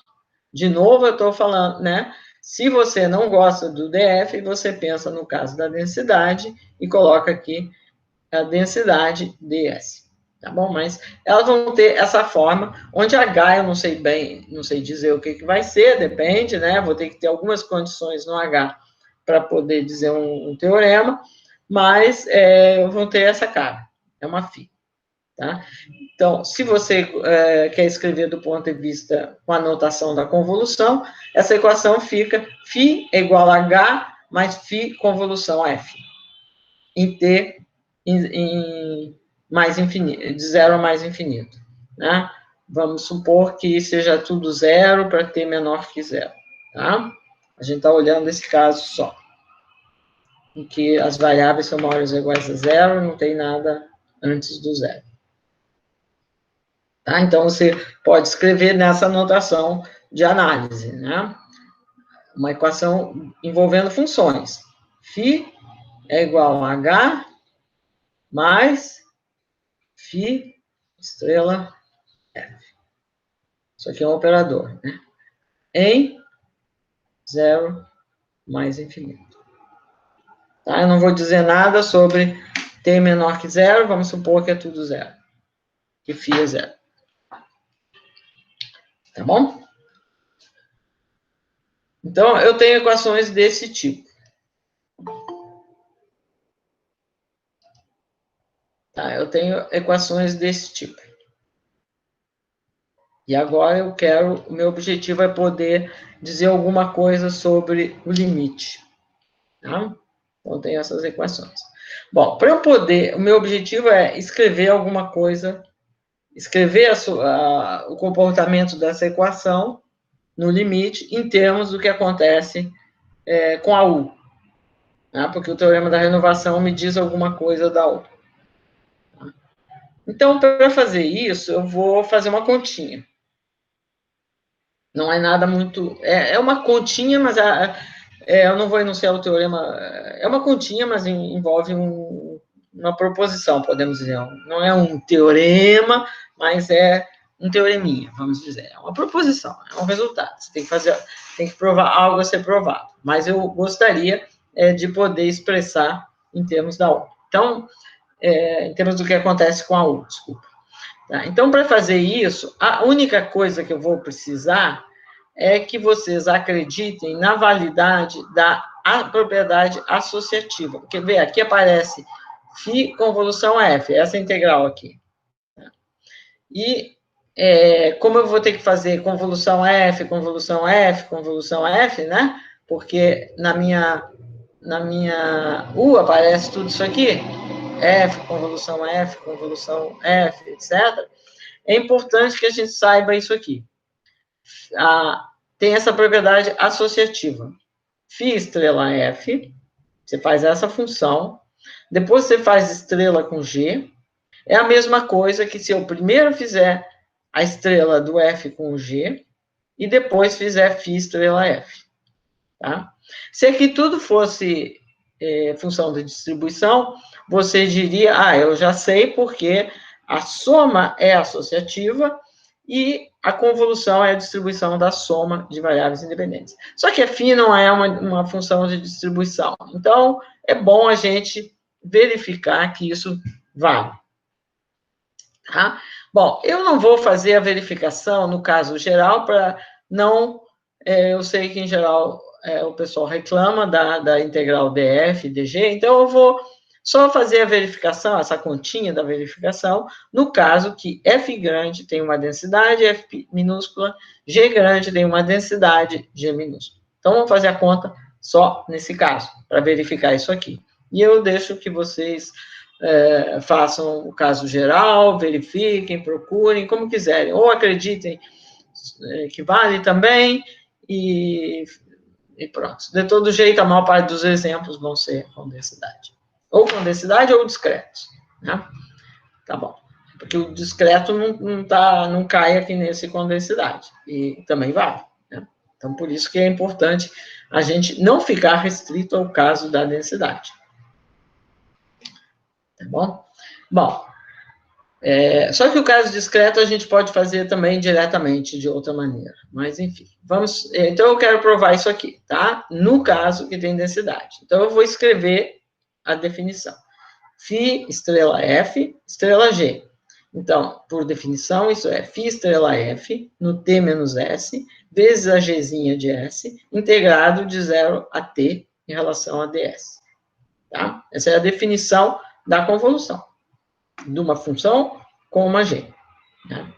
De novo, eu estou falando, né? Se você não gosta do DF, você pensa no caso da densidade e coloca aqui a densidade ds. Tá bom? Mas elas vão ter essa forma, onde H eu não sei bem, não sei dizer o que vai ser, depende, né? Vou ter que ter algumas condições no H para poder dizer um teorema, mas vão ter essa cara, é uma φ. Tá? Então, se você quer escrever do ponto de vista com a notação da convolução, essa equação fica φ é igual a H mais φ convolução F, em T em mais infinito, de 0 a mais infinito, né? Vamos supor que seja tudo 0 para T menor que 0, tá? A gente está olhando esse caso só, em que as variáveis são maiores ou iguais a 0, não tem nada antes do 0. Tá? Então, você pode escrever nessa notação de análise, né? Uma equação envolvendo funções. Φ é igual a H mais φ estrela F. Isso aqui é um operador, né? Em 0 mais infinito. Tá? Eu não vou dizer nada sobre t menor que 0, vamos supor que é tudo 0. Que φ é 0. Tá bom? Então, eu tenho equações desse tipo. Tá? Eu tenho equações desse tipo. E agora o meu objetivo é poder dizer alguma coisa sobre o limite. Tá? Então, eu tenho essas equações. Bom, para eu poder, o meu objetivo é escrever alguma coisa, escrever o comportamento dessa equação no limite em termos do que acontece com a U. Tá? Porque o teorema da renovação me diz alguma coisa da U. Tá? Então, para fazer isso, eu vou fazer uma continha. Não é nada muito... É uma continha, mas eu não vou enunciar o teorema... É uma continha, mas envolve uma proposição, podemos dizer. Não é um teorema, mas é um teoreminha, vamos dizer. É uma proposição, é um resultado. Você tem que provar algo a ser provado. Mas eu gostaria de poder expressar em termos da U. Então, em termos do que acontece com a U, desculpa. Tá? Então, para fazer isso, a única coisa que eu vou precisar é que vocês acreditem na validade da propriedade associativa. Porque, vê, aqui aparece φ convolução F, essa integral aqui. E, como eu vou ter que fazer convolução F, convolução F, convolução F, né? Porque na minha U aparece tudo isso aqui, F, convolução F, etc., é importante que a gente saiba isso aqui. Tem essa propriedade associativa. Φ estrela F, você faz essa função, depois você faz estrela com G, é a mesma coisa que se eu primeiro fizer a estrela do F com G, e depois fizer Φ estrela F. Tá? Se aqui tudo fosse função de distribuição, você diria, eu já sei porque a soma é associativa e a convolução é a distribuição da soma de variáveis independentes. Só que φ não é uma função de distribuição. Então, é bom a gente verificar que isso vale. Tá? Bom, eu não vou fazer a verificação no caso geral para não... eu sei que, em geral, o pessoal reclama da integral df, dg, então eu vou só fazer a verificação, essa continha da verificação, no caso que f grande tem uma densidade, f minúscula, g grande tem uma densidade, g minúscula. Então, vamos fazer a conta só nesse caso, para verificar isso aqui. E eu deixo que vocês façam o caso geral, verifiquem, procurem, como quiserem, ou acreditem que vale também, e pronto. De todo jeito, a maior parte dos exemplos vão ser com densidade. Ou com densidade ou discretos. Né? Tá bom. Porque o discreto não cai aqui nesse com densidade. E também vale. Né? Então, por isso que é importante a gente não ficar restrito ao caso da densidade. Tá bom? Bom, só que o caso discreto a gente pode fazer também diretamente, de outra maneira. Mas, enfim, vamos... Então, eu quero provar isso aqui, tá? No caso que tem densidade. Então, eu vou escrever a definição. Φ estrela F, estrela G. Então, por definição, isso é Φ estrela F no T menos S, vezes a Gzinha de S, integrado de 0 a T em relação a ds. Tá? Essa é a definição da convolução de uma função com uma G. Né?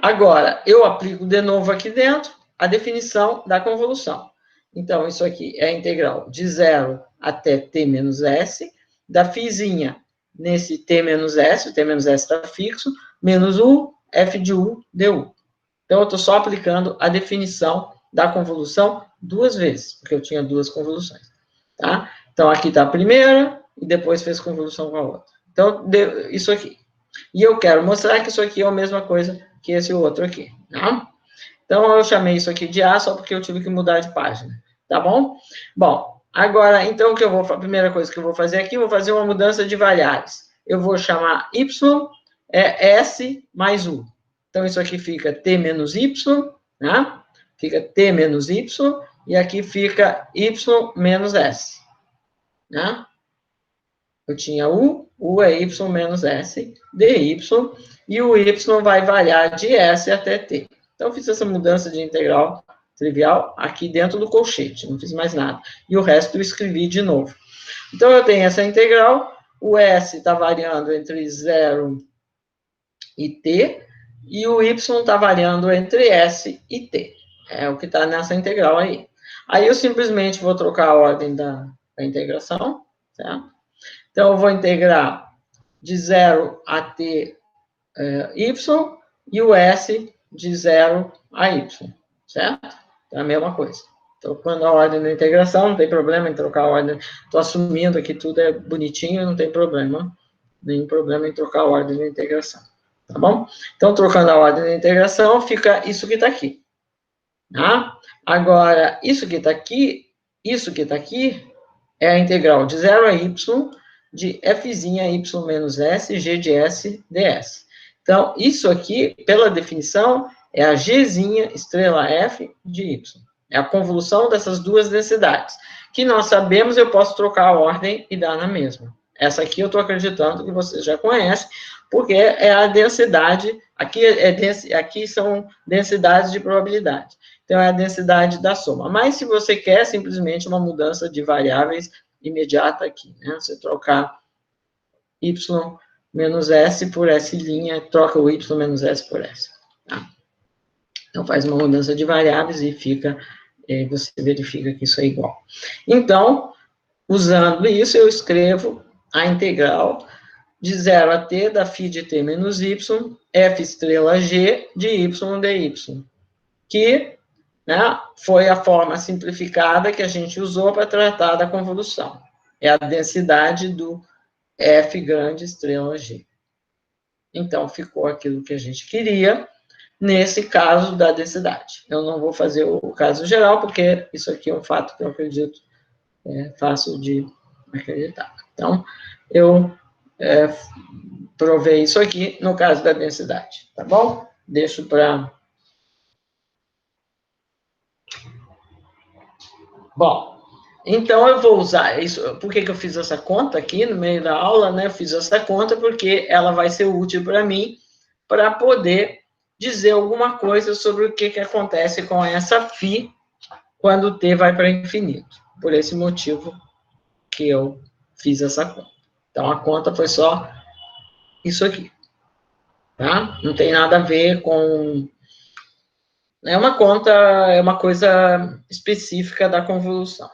Agora, eu aplico de novo aqui dentro a definição da convolução. Então, isso aqui é a integral de 0 até t menos s, da φzinha nesse t menos s, o t menos s está fixo, menos u, f de u, du. Então, eu estou só aplicando a definição da convolução duas vezes, porque eu tinha duas convoluções. Tá? Então, aqui está a primeira, e depois fez convolução com a outra. Então, isso aqui. E eu quero mostrar que isso aqui é a mesma coisa que esse outro aqui. Tá? Então, eu chamei isso aqui de A só porque eu tive que mudar de página. Tá bom? Bom, agora, então, a primeira coisa que eu vou fazer aqui, vou fazer uma mudança de variáveis. Eu vou chamar y, s mais u. Então, isso aqui fica t menos y, né? Fica t menos y, e aqui fica y menos s. Né? Eu tinha u é y menos s, dy, e o y vai variar de s até t. Então, eu fiz essa mudança de integral trivial aqui dentro do colchete, não fiz mais nada. E o resto eu escrevi de novo. Então, eu tenho essa integral, o s está variando entre 0 e t, e o y está variando entre s e t. É o que está nessa integral aí. Aí, eu simplesmente vou trocar a ordem da integração, certo? Então, eu vou integrar de 0 a t y, e o s de 0 a y, certo? É a mesma coisa. Trocando a ordem da integração, não tem problema em trocar a ordem. Estou assumindo que tudo é bonitinho, não tem problema. Nenhum problema em trocar a ordem da integração. Tá bom? Então, trocando a ordem da integração, fica isso que está aqui. Tá? Agora, isso que está aqui é a integral de 0 a y de fzinha y menos s, g de s, ds. Então, isso aqui, pela definição, é a gzinha estrela f de y. É a convolução dessas duas densidades. Que nós sabemos, eu posso trocar a ordem e dar na mesma. Essa aqui eu estou acreditando que vocês já conhecem, porque é a densidade, aqui são densidades de probabilidade. Então, é a densidade da soma. Mas, se você quer simplesmente uma mudança de variáveis imediata aqui, né? Você trocar y menos s por s', troca o y menos s por s. Tá? Então, faz uma mudança de variáveis e você verifica que isso é igual. Então, usando isso, eu escrevo a integral de 0 a t da φ de t menos y, f estrela g de y dy, que, né, foi a forma simplificada que a gente usou para tratar da convolução. É a densidade do f grande estrela g. Então, ficou aquilo que a gente queria, nesse caso da densidade. Eu não vou fazer o caso geral, porque isso aqui é um fato que eu acredito fácil de acreditar. Então, eu provei isso aqui no caso da densidade, tá bom? Deixo para... Bom, então eu vou usar isso. Por que eu fiz essa conta aqui no meio da aula, né? Eu fiz essa conta porque ela vai ser útil para mim para poder dizer alguma coisa sobre o que acontece com essa φ quando t vai para infinito. Por esse motivo que eu fiz essa conta. Então, a conta foi só isso aqui. Tá? Não tem nada a ver com... É uma conta, é uma coisa específica da convolução.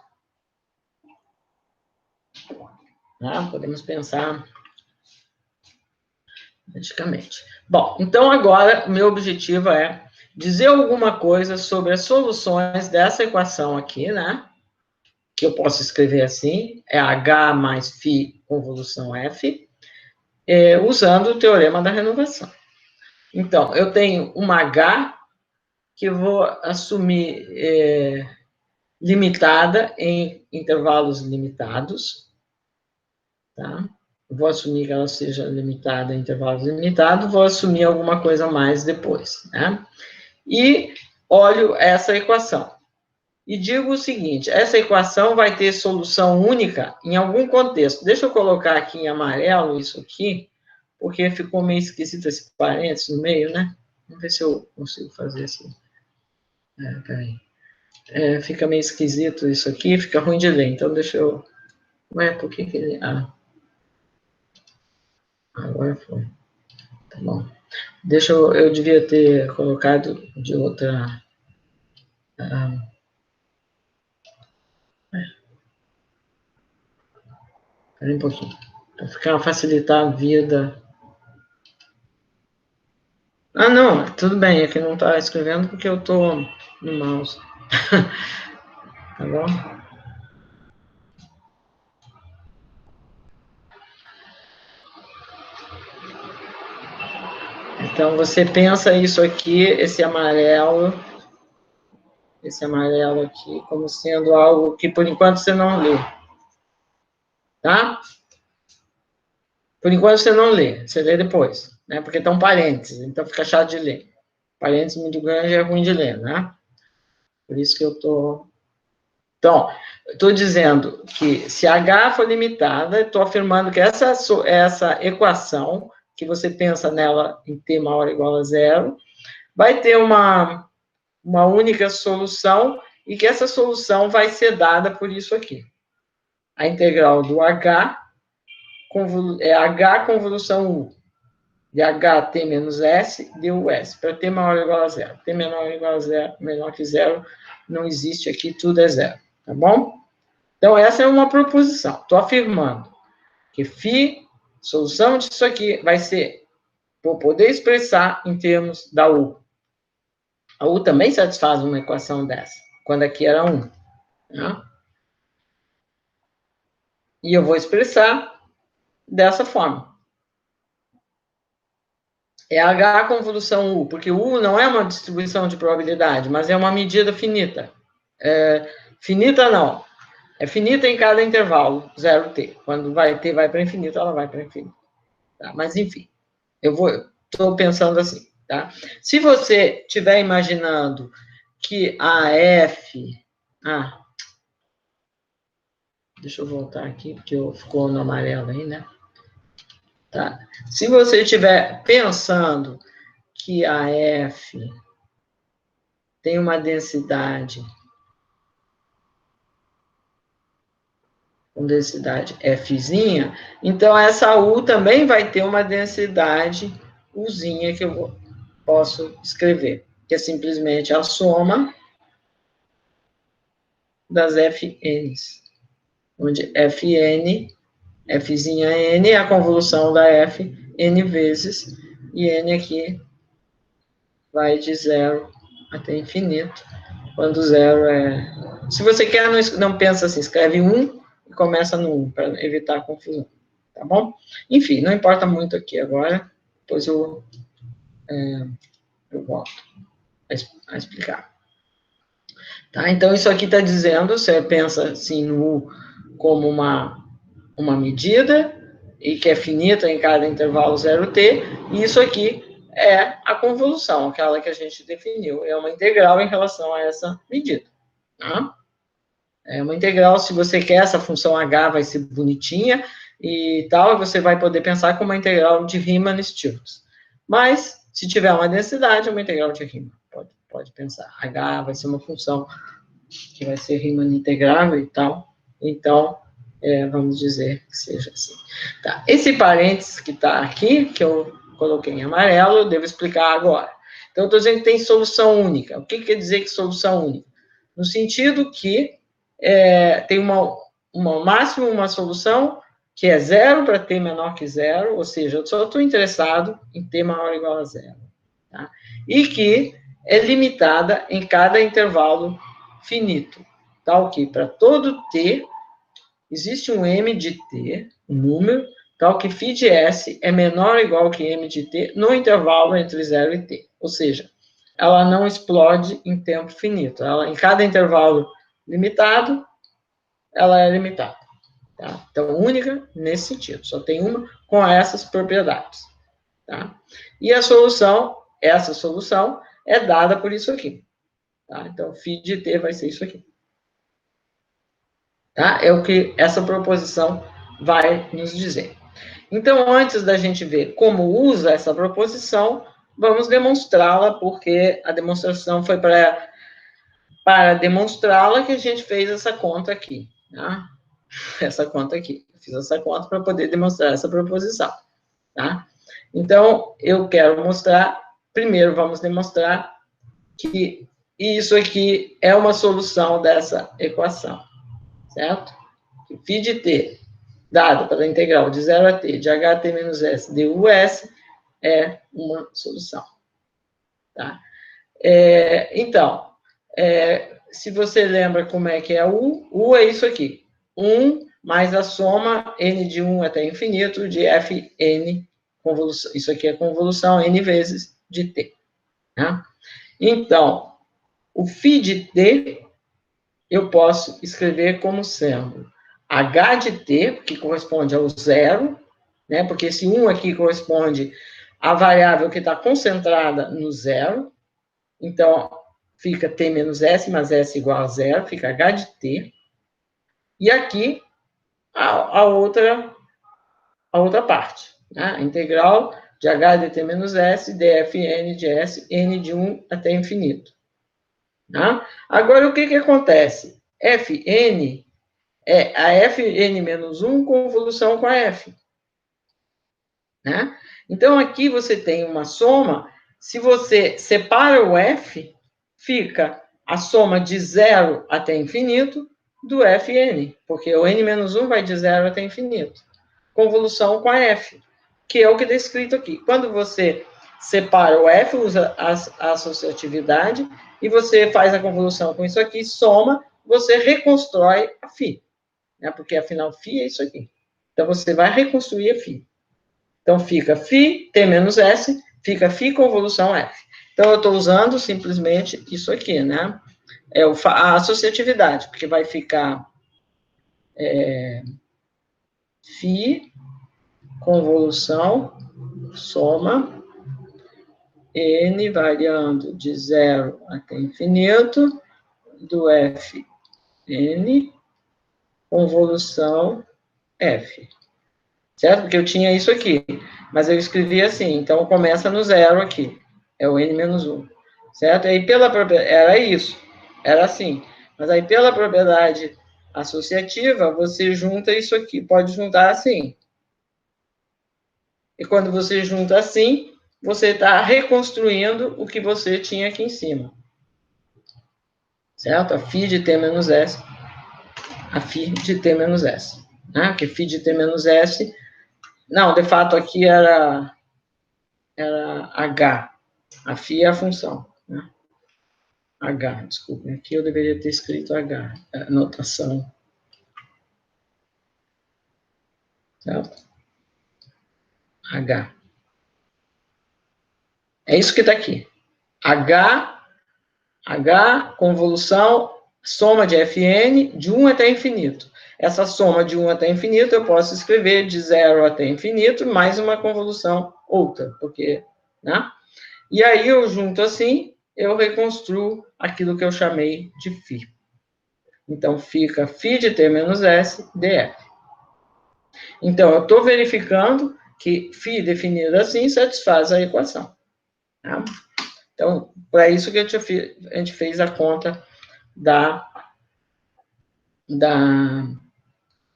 Tá? Podemos pensar praticamente. Bom, então agora o meu objetivo é dizer alguma coisa sobre as soluções dessa equação aqui, né? Que eu posso escrever assim, é H mais φ convolução F, usando o teorema da renovação. Então, eu tenho uma H que eu vou assumir limitada em intervalos limitados, tá? Vou assumir que ela seja limitada em intervalos limitados, vou assumir alguma coisa a mais depois, né? E olho essa equação. E digo o seguinte, essa equação vai ter solução única em algum contexto. Deixa eu colocar aqui em amarelo isso aqui, porque ficou meio esquisito esse parênteses no meio, né? Vamos ver se eu consigo fazer assim. Peraí. Fica meio esquisito isso aqui, fica ruim de ler. Então, deixa eu... Ué, por que ele... Agora foi. Tá bom. Deixa eu devia ter colocado de outra... Espera um pouquinho. Para facilitar a vida... não, tudo bem, é que não está escrevendo porque eu estou no mouse. Tá bom? Então, você pensa isso aqui, esse amarelo aqui, como sendo algo que, por enquanto, você não lê. Tá? Por enquanto, você não lê. Você lê depois, né? Porque estão parênteses, então fica chato de ler. Parênteses muito grande é ruim de ler, né? Por isso que eu estou... Então, estou dizendo que se H for limitada, estou afirmando que essa equação, que você pensa nela em t maior ou igual a zero, vai ter uma única solução e que essa solução vai ser dada por isso aqui. A integral do H é H convolução U, de HT menos S, DUS, para t maior ou igual a zero. T menor ou igual a zero, menor que zero, não existe aqui, tudo é zero. Tá bom? Então, essa é uma proposição. Estou afirmando que φ, solução disso aqui, vai ser, vou poder expressar em termos da U. A U também satisfaz uma equação dessa, quando aqui era 1. Né? E eu vou expressar dessa forma. É H convolução U, porque U não é uma distribuição de probabilidade, mas é uma medida finita. Finita não. É finita em cada intervalo, 0t. Quando t vai para infinito, ela vai para infinito. Tá? Mas, enfim, estou pensando assim. Tá? Se você estiver imaginando que a F... deixa eu voltar aqui, porque ficou no amarelo aí, né? Tá? Se você estiver pensando que a F tem uma densidade... com densidade Fzinha, então essa U também vai ter uma densidade Uzinha que eu posso escrever, que é simplesmente a soma das Fn's, onde Fn F'zinha n é a convolução da f, n vezes, e n aqui vai de 0 até infinito, quando 0 é... Se você quer, não pensa assim, escreve 1 e começa no 1, para evitar a confusão, tá bom? Enfim, não importa muito aqui agora, depois eu volto a explicar. Tá? Então, isso aqui está dizendo, você pensa assim no U como uma medida, e que é finita em cada intervalo 0t, e isso aqui é a convolução, aquela que a gente definiu, é uma integral em relação a essa medida. Tá? É uma integral, se você quer, essa função h vai ser bonitinha e tal, você vai poder pensar como uma integral de Riemann-Stieltjes. Mas, se tiver uma densidade, é uma integral de Riemann. Pode pensar. H vai ser uma função que vai ser Riemann integrável e tal. Então, vamos dizer que seja assim. Tá. Esse parênteses que está aqui, que eu coloquei em amarelo, eu devo explicar agora. Então, eu estou dizendo que tem solução única. O que quer dizer que solução única? No sentido que tem uma máxima, uma solução que é 0 para t menor que 0, ou seja, eu só estou interessado em t maior ou igual a 0. Tá? E que é limitada em cada intervalo finito. Tal que para todo t, existe um m de t, um número, tal que φ de s é menor ou igual que m de t no intervalo entre 0 e t. Ou seja, ela não explode em tempo finito. Ela, em cada intervalo limitado, ela é limitada. Tá? Então, única nesse sentido. Só tem uma com essas propriedades. Tá? E a solução, essa solução, é dada por isso aqui. Tá? Então, φ de t vai ser isso aqui. Tá? É o que essa proposição vai nos dizer. Então, antes da gente ver como usa essa proposição, vamos demonstrá-la, porque a demonstração foi para demonstrá-la que a gente fez essa conta aqui. Tá? Essa conta aqui. Fiz essa conta para poder demonstrar essa proposição. Tá? Então, eu quero mostrar, primeiro vamos demonstrar que isso aqui é uma solução dessa equação, certo? Que φ de t, dado pela integral de 0 a t de ht menos s dus, é uma solução. Tá? Então, se você lembra como é que é U é isso aqui. 1 mais a soma n de 1 até infinito de fn, convolução, isso aqui é convolução n vezes de t. Tá? Então, o φ de t, eu posso escrever como sendo h de t, que corresponde ao zero, né? Porque esse 1 aqui corresponde à variável que está concentrada no zero. Então, fica t menos s, mas s igual a zero, fica h de t. E aqui, a outra parte, né? A integral de h de t menos s, dfn de s, n de 1 até infinito. Tá? Agora, o que acontece? Fn é a fn menos 1 convolução com a f. Né? Então, aqui você tem uma soma, se você separa o f, fica a soma de 0 até infinito do fn, porque o n menos 1 vai de 0 até infinito. Convolução com a f, que é o que está escrito aqui. Quando você separa o f, usa a associatividade, e você faz a convolução com isso aqui, soma, você reconstrói a φ. Né? Porque, afinal, φ é isso aqui. Então, você vai reconstruir a φ. Então, fica φ, t menos s, fica φ convolução f. Então, eu estou usando simplesmente isso aqui, né? A associatividade, porque vai ficar φ convolução, soma, n variando de 0 até infinito, do fn, convolução f. Certo? Porque eu tinha isso aqui, mas eu escrevi assim, então começa no zero aqui, é o n menos 1, certo? E aí, era isso, era assim, mas aí pela propriedade associativa, você junta isso aqui, pode juntar assim. E quando você junta assim, você está reconstruindo o que você tinha aqui em cima. Certo? A φ de t menos s, a φ de t menos s. né? Que φ de t menos s... Não, de fato, aqui era h. A φ é a função, né? H, desculpe. Aqui eu deveria ter escrito H, a notação. Certo? H. É isso que está aqui. H, convolução, soma de Fn, de 1 até infinito. Essa soma de 1 até infinito, eu posso escrever de 0 até infinito, mais uma convolução outra, porque, né? E aí, eu junto assim, eu reconstruo aquilo que eu chamei de φ. Então, fica φ de t menos s df. Então, eu estou verificando que φ definido assim satisfaz a equação. Tá? Então, para isso que a gente fez a conta da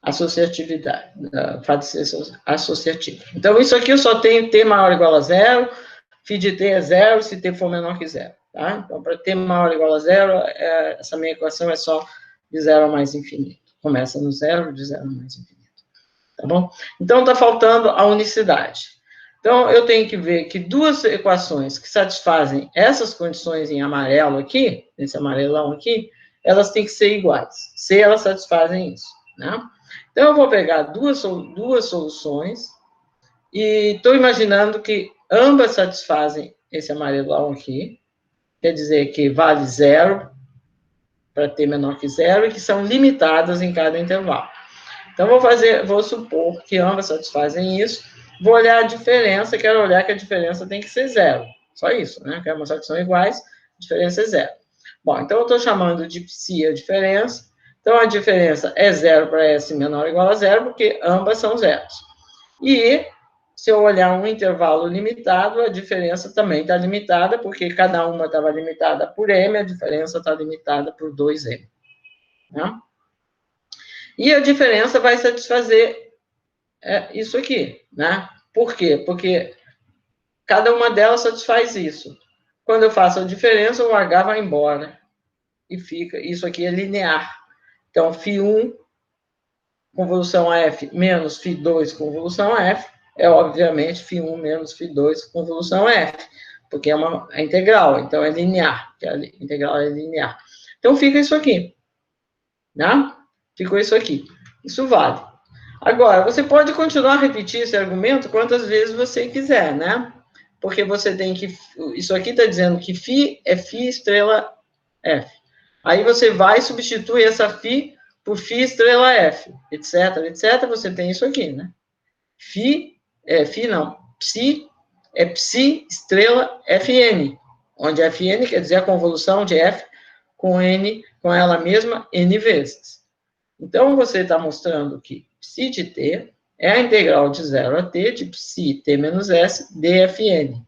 associatividade, da fato de ser associativa. Então, isso aqui eu só tenho t maior ou igual a zero, φ de t é zero, se t for menor que zero. Tá? Então, para t maior ou igual a zero, essa minha equação é só de zero a mais infinito. Começa no zero, de zero a mais infinito. Tá bom? Então, está faltando a unicidade. Então, eu tenho que ver que duas equações que satisfazem essas condições em amarelo aqui, esse amarelão aqui, elas têm que ser iguais, se elas satisfazem isso, né? Então, eu vou pegar duas soluções e estou imaginando que ambas satisfazem esse amarelão aqui, quer dizer que vale zero para t menor que zero e que são limitadas em cada intervalo. Então, vou supor que ambas satisfazem isso. Vou olhar a diferença, quero olhar que a diferença tem que ser zero. Só isso, né? Quero mostrar que são iguais, a diferença é zero. Bom, então eu estou chamando de psi a diferença. Então, a diferença é zero para S menor ou igual a zero, porque ambas são zeros. E, se eu olhar um intervalo limitado, a diferença também está limitada, porque cada uma estava limitada por M, a diferença está limitada por 2M. Né? E a diferença vai satisfazer isso aqui, né? Por quê? Porque cada uma delas satisfaz isso. Quando eu faço a diferença, o H vai embora. E fica, isso aqui é linear. Então, φ1, convolução a F, menos φ2, convolução a F, é obviamente φ1 menos φ2, convolução a F. Porque é uma integral, então é linear. A integral é linear. Então, fica isso aqui. Né? Ficou isso aqui. Isso vale. Agora, você pode continuar a repetir esse argumento quantas vezes você quiser, né? Porque você tem que... Isso aqui está dizendo que φ é φ estrela F. Aí você vai substituir essa φ por φ estrela F, etc, etc. Você tem isso aqui, né? Psi é psi estrela Fn, onde Fn quer dizer a convolução de F com N, com ela mesma, N vezes. Então, você está mostrando que psi de t é a integral de 0 a t de psi t menos s dfn.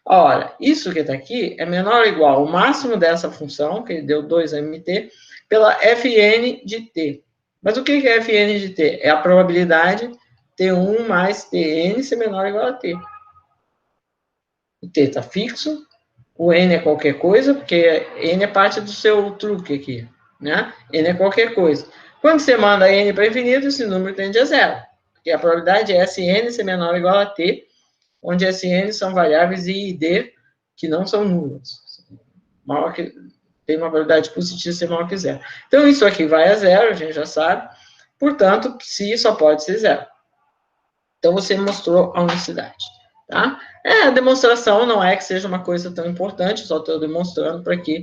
Ora, isso que está aqui é menor ou igual ao máximo dessa função, que deu 2mt, pela fn de t. Mas o que é fn de t? É a probabilidade t1 mais tn ser menor ou igual a t. O t está fixo, o n é qualquer coisa, porque n é parte do seu truque aqui, né? N é qualquer coisa. Quando você manda n para infinito, esse número tende a zero, porque a probabilidade é Sn ser menor ou igual a t, onde Sn são variáveis I e D que não são nulas. Maior que, tem uma probabilidade positiva de ser maior que zero. Então, isso aqui vai a zero, a gente já sabe. Portanto, psi só pode ser zero. Então, você mostrou a unicidade. Tá? A demonstração não é que seja uma coisa tão importante, só estou demonstrando para que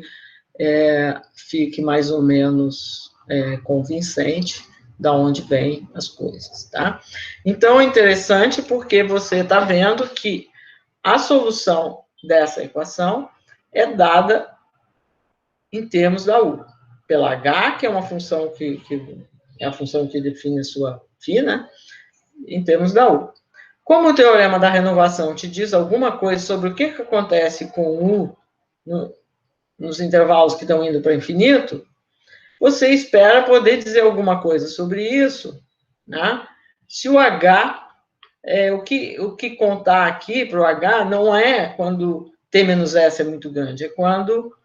fique mais ou menos convincente da onde vêm as coisas, tá? Então, é interessante porque você está vendo que a solução dessa equação é dada em termos da U, pela H, que é uma função que é a função que define a sua φ, né? Em termos da U. Como o teorema da renovação te diz alguma coisa sobre o que acontece com U nos intervalos que estão indo para o infinito, você espera poder dizer alguma coisa sobre isso, né? Se o H, o que contar aqui para o H não é quando t menos s é muito grande, é quando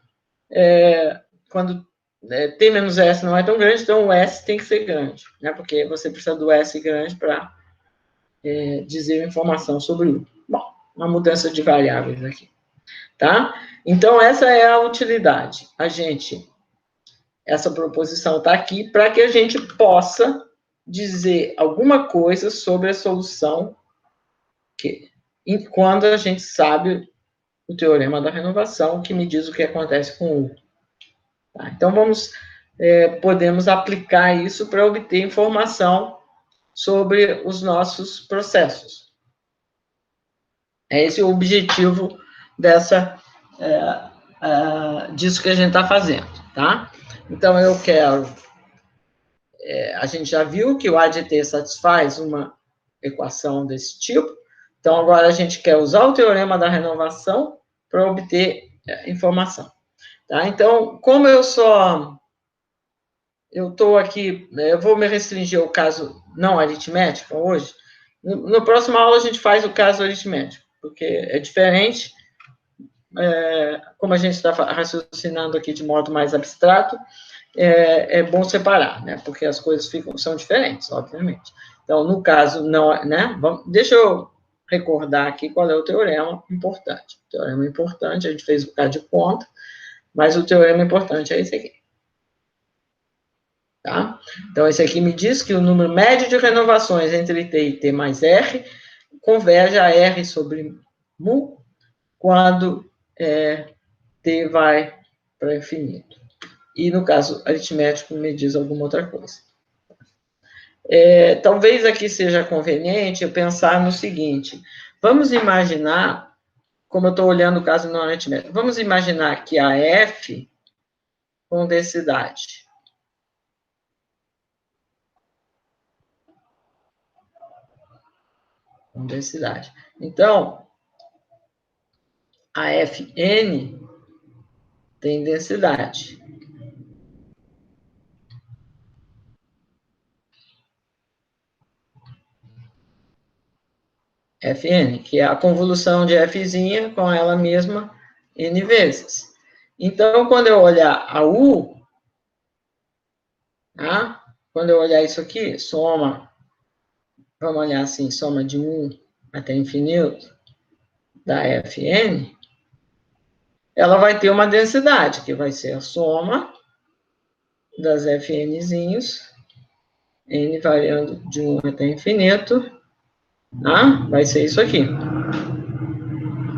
T menos S não é tão grande, então o S tem que ser grande, né? Porque você precisa do S grande para dizer informação sobre o U. Bom, uma mudança de variáveis aqui, tá? Então, essa é a utilidade. Essa proposição está aqui para que a gente possa dizer alguma coisa sobre a solução quando a gente sabe o teorema da renovação, que me diz o que acontece com o U. Tá? Então, podemos aplicar isso para obter informação sobre os nossos processos. É esse o objetivo disso que a gente está fazendo, tá? Então, eu quero... a gente já viu que o ADT satisfaz uma equação desse tipo, então agora a gente quer usar o teorema da renovação para obter informação. Tá? Então, como eu estou aqui, eu vou me restringir ao caso não aritmético hoje. No próximo aula a gente faz o caso aritmético, porque é diferente, como a gente está raciocinando aqui de modo mais abstrato, é bom separar, né? Porque as coisas são diferentes, obviamente. Então, no caso, não, né? Deixa eu recordar aqui qual é o teorema importante. O teorema importante, a gente fez o caso de conta, mas o teorema importante é esse aqui. Tá? Então, esse aqui me diz que o número médio de renovações entre T e T mais R converge a R sobre mu quando T vai para infinito. E, no caso aritmético, me diz alguma outra coisa. Talvez aqui seja conveniente eu pensar no seguinte: vamos imaginar, como eu estou olhando o caso não aritmético, vamos imaginar que a F com densidade. Com densidade. Então, a Fn tem densidade. Fn, que é a convolução de Fzinha com ela mesma n vezes. Então, quando eu olhar a U, tá? Quando eu olhar isso aqui, soma, vamos olhar assim, soma de 1 até infinito da Fn, ela vai ter uma densidade, que vai ser a soma das Fnzinhos, n variando de 1 até infinito, tá? Vai ser isso aqui.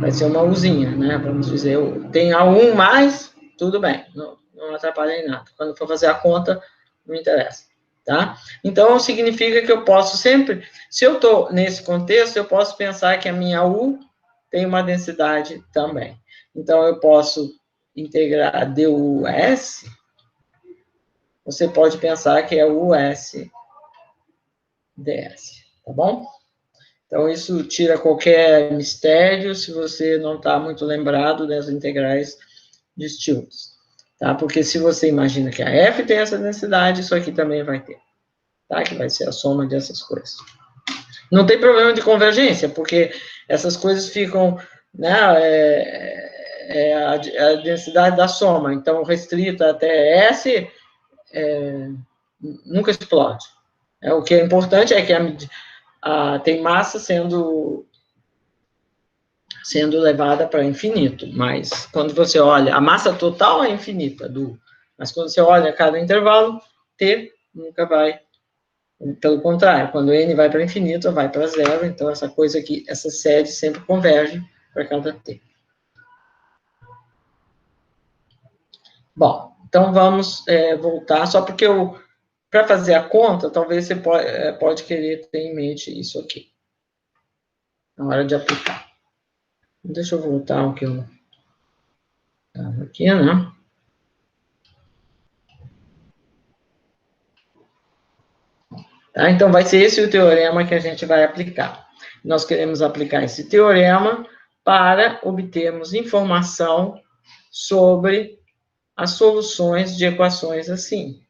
Vai ser uma Uzinha, né? Vamos dizer, tem a 1 mais, tudo bem, não atrapalha em nada. Quando for fazer a conta, não interessa, tá? Então, significa que eu posso sempre, se eu estou nesse contexto, eu posso pensar que a minha U tem uma densidade também. Então, eu posso integrar DUS, você pode pensar que é US ds, tá bom? Então, isso tira qualquer mistério se você não está muito lembrado das integrais de Stillings, tá? Porque se você imagina que a F tem essa densidade, isso aqui também vai ter, tá? Que vai ser a soma dessas coisas. Não tem problema de convergência, porque essas coisas ficam, né, a densidade da soma, então, restrita até S, nunca explode. O que é importante é que tem massa sendo levada para infinito, mas quando você olha, a massa total é infinita, mas quando você olha cada intervalo, T nunca vai, pelo contrário, quando N vai para infinito, vai para zero, então essa coisa aqui, essa série sempre converge para cada T. Bom, então vamos voltar, só porque para fazer a conta, talvez você pode querer ter em mente isso aqui, na hora de aplicar. Deixa eu voltar ao que eu estava aqui, né? Tá? Então, vai ser esse o teorema que a gente vai aplicar. Nós queremos aplicar esse teorema para obtermos informação sobre as soluções de equações assim.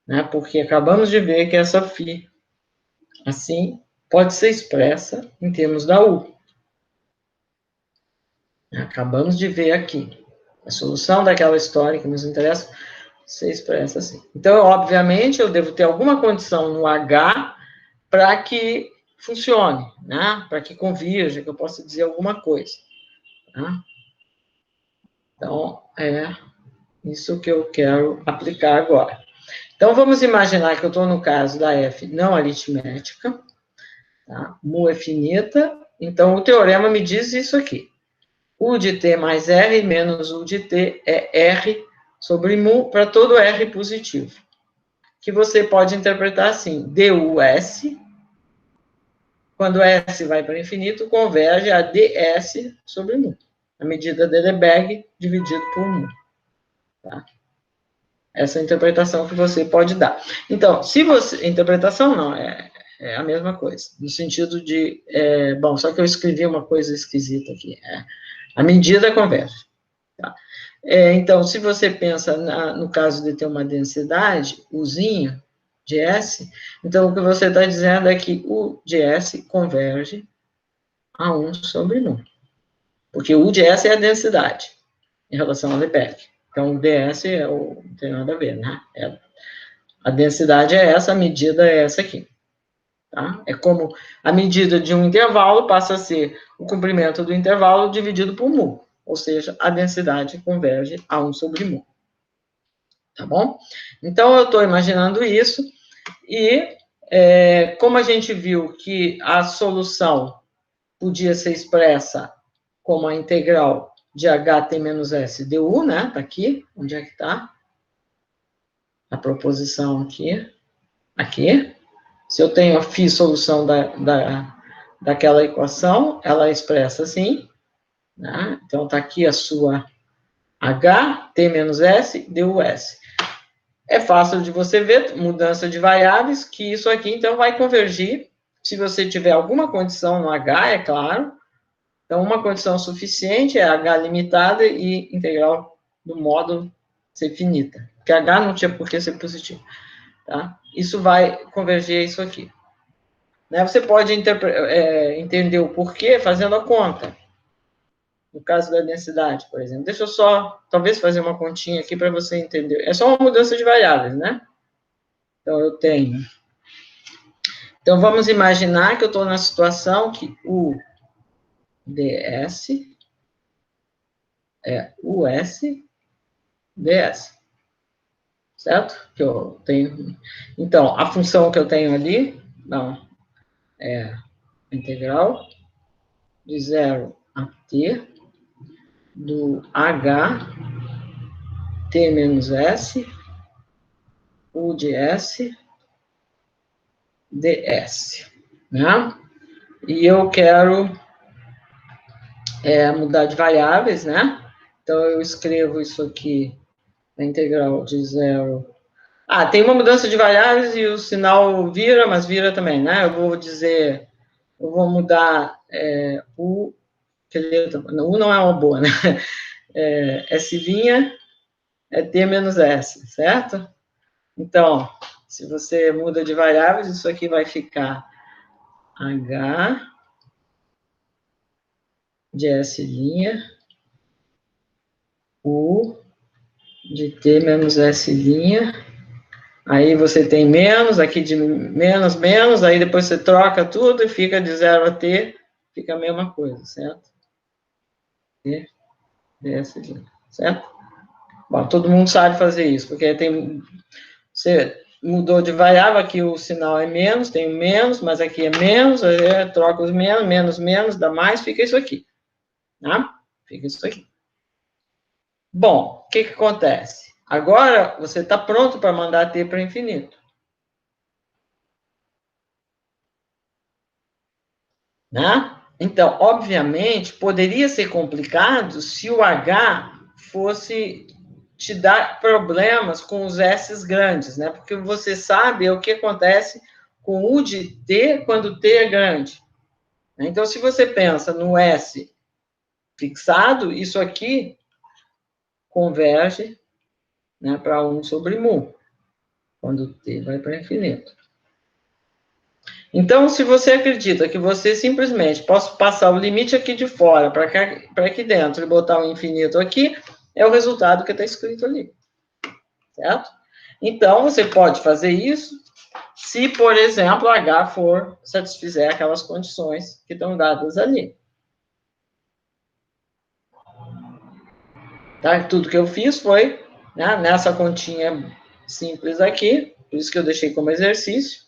Né? Porque acabamos de ver que essa φ, assim, pode ser expressa em termos da U. Acabamos de ver aqui. A solução daquela história que nos interessa se expressa assim. Então, obviamente, eu devo ter alguma condição no H para que funcione, né? Para que convirja, que eu possa dizer alguma coisa. Tá? Então, é isso que eu quero aplicar agora. Então, vamos imaginar que eu estou no caso da F não aritmética, tá? Mu é finita, então o teorema me diz isso aqui. U de T mais R menos U de T é R sobre mu para todo R positivo. Que você pode interpretar assim, DUS, quando S vai para infinito, converge a DS sobre mu. A medida de Lebesgue dividido por mu. Tá? Essa é a interpretação que você pode dar. Então, se você... Interpretação não, é a mesma coisa. No sentido de... bom, só que eu escrevi uma coisa esquisita aqui. A medida converge. Tá? Então, se você pensa no caso de ter uma densidade, Uzinho de S, então o que você está dizendo é que U de S converge a 1 sobre mu. Porque U de S é a densidade em relação ao Lebesgue. Então, o ds não tem nada a ver, né? A densidade é essa, a medida é essa aqui. Tá? É como a medida de um intervalo passa a ser o comprimento do intervalo dividido por mu. Ou seja, a densidade converge a 1 sobre mu. Tá bom? Então, eu estou imaginando isso, e como a gente viu que a solução podia ser expressa como a integral de ht menos s du, né? Tá aqui, onde é que tá? A proposição aqui. Aqui. Se eu tenho a φ solução daquela equação, ela é expressa assim, né? Então, tá aqui a sua h, t menos s, dus. É fácil de você ver, mudança de variáveis, que isso aqui, então, vai convergir, se você tiver alguma condição no h, é claro. Então, uma condição suficiente é h limitada e integral do módulo ser finita. Porque h não tinha por que ser positivo. Tá? Isso vai convergir a isso aqui. Né? Você pode entender o porquê fazendo a conta. No caso da densidade, por exemplo. Deixa eu só, talvez, fazer uma continha aqui para você entender. É só uma mudança de variáveis, né? Então, eu tenho... Então, vamos imaginar que eu estou na situação que o ds é us ds. Certo? Que eu tenho... Então, a função que eu tenho ali, não, é integral de 0 a t do h t menos s u de s ds, né? E eu quero mudar de variáveis, né? Então, eu escrevo isso aqui, a integral de 0... tem uma mudança de variáveis e o sinal vira, mas vira também, né? Eu vou dizer, eu vou mudar u, u não é uma boa, né? S' é t menos s, certo? Então, se você muda de variáveis, isso aqui vai ficar h de s', u de t menos s', aí você tem menos, aqui de menos, menos, aí depois você troca tudo e fica de 0 a t, fica a mesma coisa, certo? T ds', certo? Bom, todo mundo sabe fazer isso, porque você mudou de variável, aqui o sinal é menos, tem menos, mas aqui é menos, aí troca os menos, menos, menos, dá mais, fica isso aqui, tá? Fica isso aqui. Bom, o que acontece? Agora, você está pronto para mandar t para infinito. Né? Então, obviamente, poderia ser complicado se o H fosse te dar problemas com os S grandes, né? Porque você sabe o que acontece com U de T quando T é grande. Então, se você pensa no S fixado, isso aqui converge, né, para 1 sobre mu, quando T vai para infinito. Então, se você acredita que você simplesmente possa passar o limite aqui de fora para aqui dentro e botar o infinito aqui, é o resultado que está escrito ali. certo? Então, você pode fazer isso se, por exemplo, H satisfizer aquelas condições que estão dadas ali. Tá? Tudo que eu fiz foi, né, nessa continha simples aqui, por isso que eu deixei como exercício.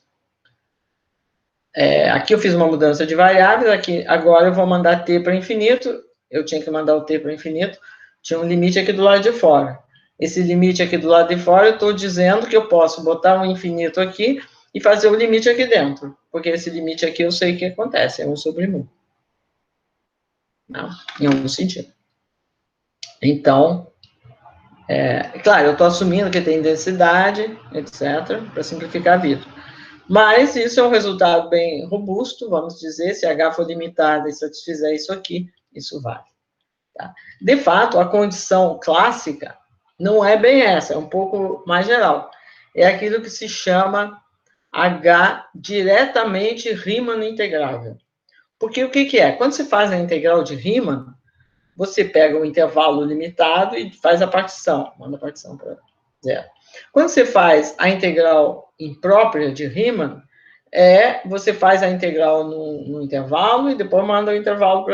Aqui eu fiz uma mudança de variáveis, aqui agora eu vou mandar t para infinito, eu tinha que mandar o t para infinito, tinha um limite aqui do lado de fora. Esse limite aqui do lado de fora, eu estou dizendo que eu posso botar um infinito aqui e fazer o limite aqui dentro, porque esse limite aqui eu sei o que acontece, é 1 sobre mu. Não, em algum sentido. Então, claro, eu estou assumindo que tem densidade, etc., para simplificar a vida. Mas isso é um resultado bem robusto, vamos dizer, se H for limitada e satisfizer isso aqui, isso vale. Tá? De fato, a condição clássica não é bem essa, é um pouco mais geral. É aquilo que se chama H diretamente Riemann integrável. Porque o que é? Quando se faz a integral de Riemann, você pega um intervalo limitado e faz a partição, manda a partição para zero. Quando você faz a integral imprópria de Riemann, você faz a integral no intervalo e depois manda o intervalo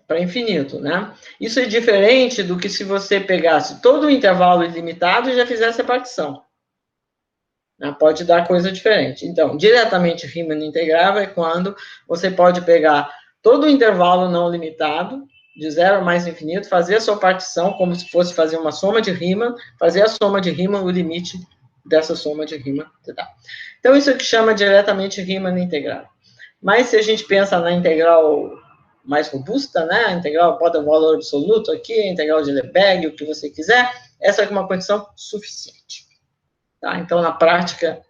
para infinito, né? Isso é diferente do que se você pegasse todo o intervalo ilimitado e já fizesse a partição. Né? Pode dar coisa diferente. Então, diretamente Riemann integrável é quando você pode pegar todo o intervalo não limitado, de zero a mais infinito, fazer a sua partição como se fosse fazer uma soma de Riemann, fazer a soma de Riemann, o limite dessa soma de Riemann. Tá? Então, isso é que chama diretamente Riemann integrável. Mas se a gente pensa na integral mais robusta, né, a integral pode ter um valor absoluto aqui, a integral de Lebesgue, o que você quiser, essa é uma condição suficiente. Tá? Então, na prática,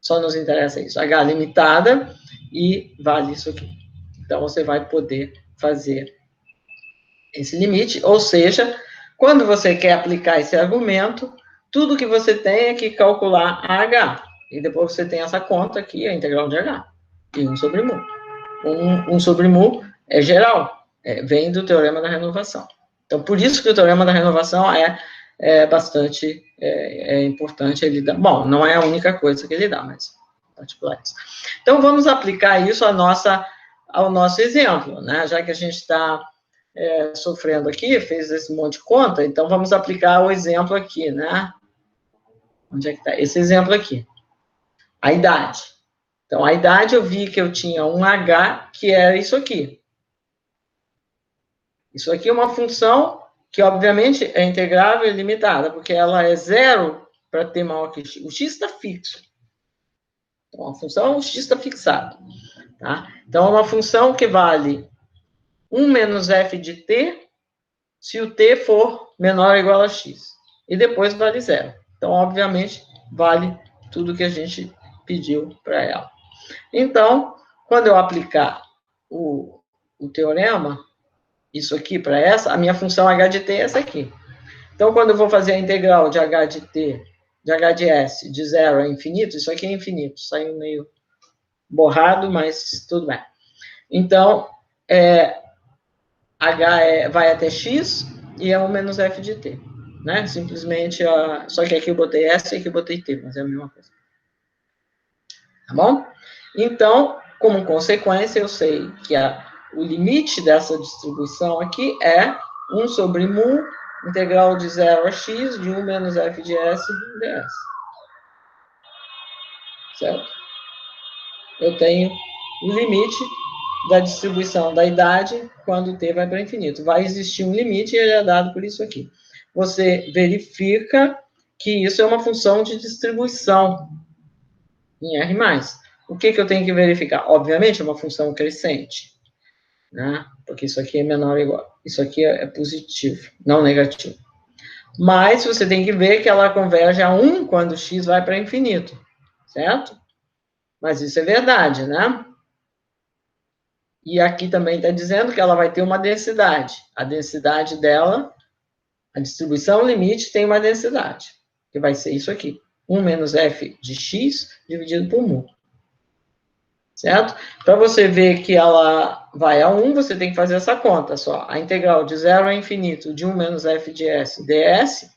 só nos interessa isso. H limitada e vale isso aqui. Então, você vai poder fazer esse limite, ou seja, quando você quer aplicar esse argumento, tudo que você tem é que calcular a H. E depois você tem essa conta aqui, a integral de H. E 1 sobre mu. 1 sobre mu é geral, vem do teorema da renovação. Então, por isso que o teorema da renovação é bastante importante. Ele dá, bom, não é a única coisa que ele dá, mas particulares. Então, vamos aplicar isso ao nosso exemplo, né? Já que a gente está sofrendo aqui, fez esse monte de conta, então vamos aplicar o exemplo aqui, né? Onde é que está? Esse exemplo aqui. A idade. Então, a idade eu vi que eu tinha um H, que era isso aqui. Isso aqui é uma função que, obviamente, é integrável e limitada, porque ela é zero para ter maior que x. O x está fixo. Então, a função, o x está fixado. Tá? Então, é uma função que vale 1 menos f de t, se o t for menor ou igual a x. E depois vale zero. Então, obviamente, vale tudo que a gente pediu para ela. Então, quando eu aplicar o teorema, isso aqui para essa, a minha função h de t é essa aqui. Então, quando eu vou fazer a integral de h de t, de h de s, de zero a infinito, isso aqui é infinito, saiu meio borrado, mas tudo bem. Então, h vai até x e é 1 menos f de t. Né? Simplesmente, só que aqui eu botei s e aqui eu botei t, mas é a mesma coisa. Tá bom? Então, como consequência, eu sei que o limite dessa distribuição aqui é 1 sobre mu, integral de 0 a x, de 1 menos f de s ds. Certo? Eu tenho o limite da distribuição da idade quando t vai para infinito. Vai existir um limite e ele é dado por isso aqui. Você verifica que isso é uma função de distribuição em R+. O que eu tenho que verificar? Obviamente, é uma função crescente, né? Porque isso aqui é menor ou igual. Isso aqui é positivo, não negativo. Mas você tem que ver que ela converge a 1 quando x vai para infinito, certo? Mas isso é verdade, né? E aqui também está dizendo que ela vai ter uma densidade. A densidade dela, a distribuição limite tem uma densidade, que vai ser isso aqui. 1 menos f de x dividido por mu. certo? Para você ver que ela vai a 1, você tem que fazer essa conta só. A integral de 0 a infinito de 1 menos f de s ds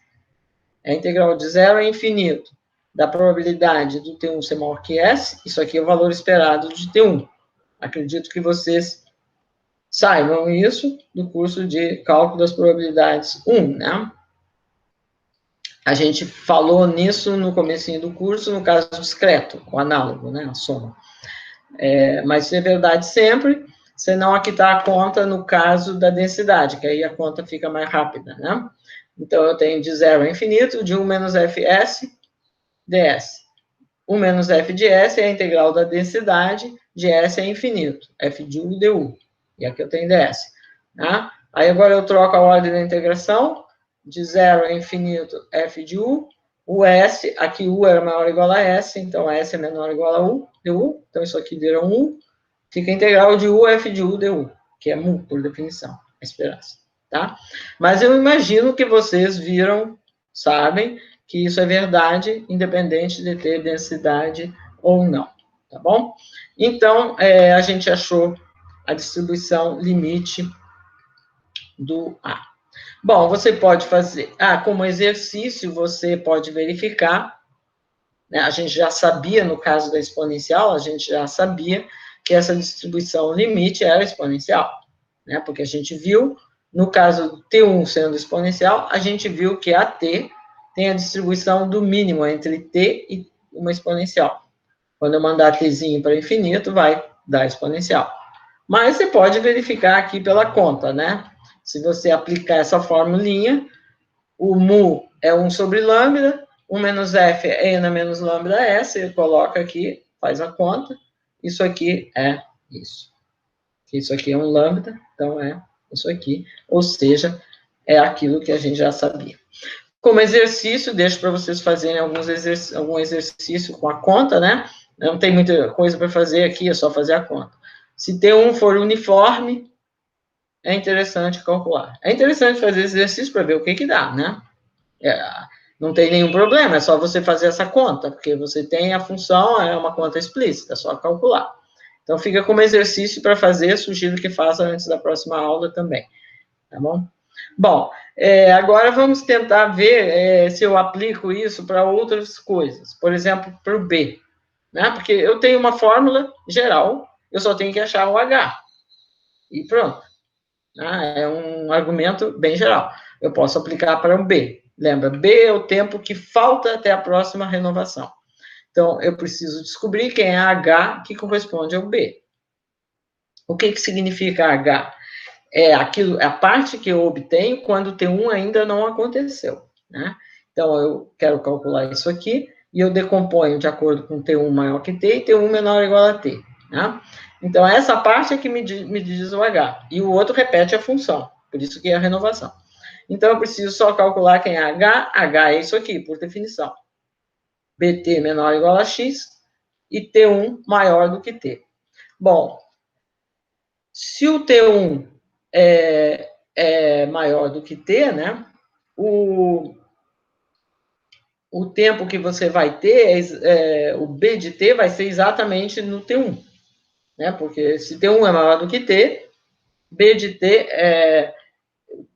é a integral de 0 a infinito da probabilidade do T1 ser maior que S. Isso aqui é o valor esperado de T1. Acredito que vocês saibam isso do curso de cálculo das probabilidades 1, né? A gente falou nisso no comecinho do curso, no caso discreto, o análogo, né, a soma. Mas isso é verdade sempre, senão aqui está a conta no caso da densidade, que aí a conta fica mais rápida, né? Então, eu tenho de 0 a infinito, de 1 menos fs ds. 1 menos f de s é a integral da densidade, de s é infinito, f de u du. E aqui eu tenho ds. Tá? Aí agora eu troco a ordem da integração, de 0 a infinito f de u, o s, aqui u era maior ou igual a s, então s é menor ou igual a u, du, então isso aqui vira 1, fica a integral de u f de u du, que é mu, por definição, a esperança. Tá? Mas eu imagino que vocês viram, sabem, que isso é verdade, independente de ter densidade ou não, tá bom? Então, a gente achou a distribuição limite do A. Bom, você pode fazer, como exercício, você pode verificar, né, a gente já sabia, no caso da exponencial, a gente já sabia que essa distribuição limite era exponencial, né, porque a gente viu, no caso do T1 sendo exponencial, a gente viu que a T tem a distribuição do mínimo entre t e uma exponencial. Quando eu mandar tzinho para infinito, vai dar exponencial. Mas você pode verificar aqui pela conta, né? Se você aplicar essa formulinha, o mu é 1 sobre lambda, 1 menos f é n menos lambda s, você coloca aqui, faz a conta, isso aqui é isso. Isso aqui é um lambda, então é isso aqui, ou seja, é aquilo que a gente já sabia. Como exercício, deixo para vocês fazerem algum exercício com a conta, né? Não tem muita coisa para fazer aqui, é só fazer a conta. Se T1 for uniforme, é interessante calcular. É interessante fazer esse exercício para ver o que dá, né? Não tem nenhum problema, é só você fazer essa conta, porque você tem a função, é uma conta explícita, é só calcular. Então, fica como exercício para fazer, sugiro que faça antes da próxima aula também, tá bom? Bom, agora vamos tentar ver se eu aplico isso para outras coisas. Por exemplo, para o B. Né? Porque eu tenho uma fórmula geral, eu só tenho que achar o H. E pronto. É um argumento bem geral. Eu posso aplicar para o B. Lembra, B é o tempo que falta até a próxima renovação. Então, eu preciso descobrir quem é H que corresponde ao B. O que significa H? É a parte que eu obtenho quando o T1 ainda não aconteceu, né? Então, eu quero calcular isso aqui, e eu decomponho de acordo com T1 maior que T, e T1 menor ou igual a T, né? Então, essa parte é que me diz o H, e o outro repete a função, por isso que é a renovação. Então, eu preciso só calcular quem é H, H é isso aqui, por definição. BT menor ou igual a X, e T1 maior do que T. Bom, se o T1 é maior do que T, né? O tempo que você vai ter, o B de T vai ser exatamente no T1, né? Porque se T1 é maior do que T, B de T é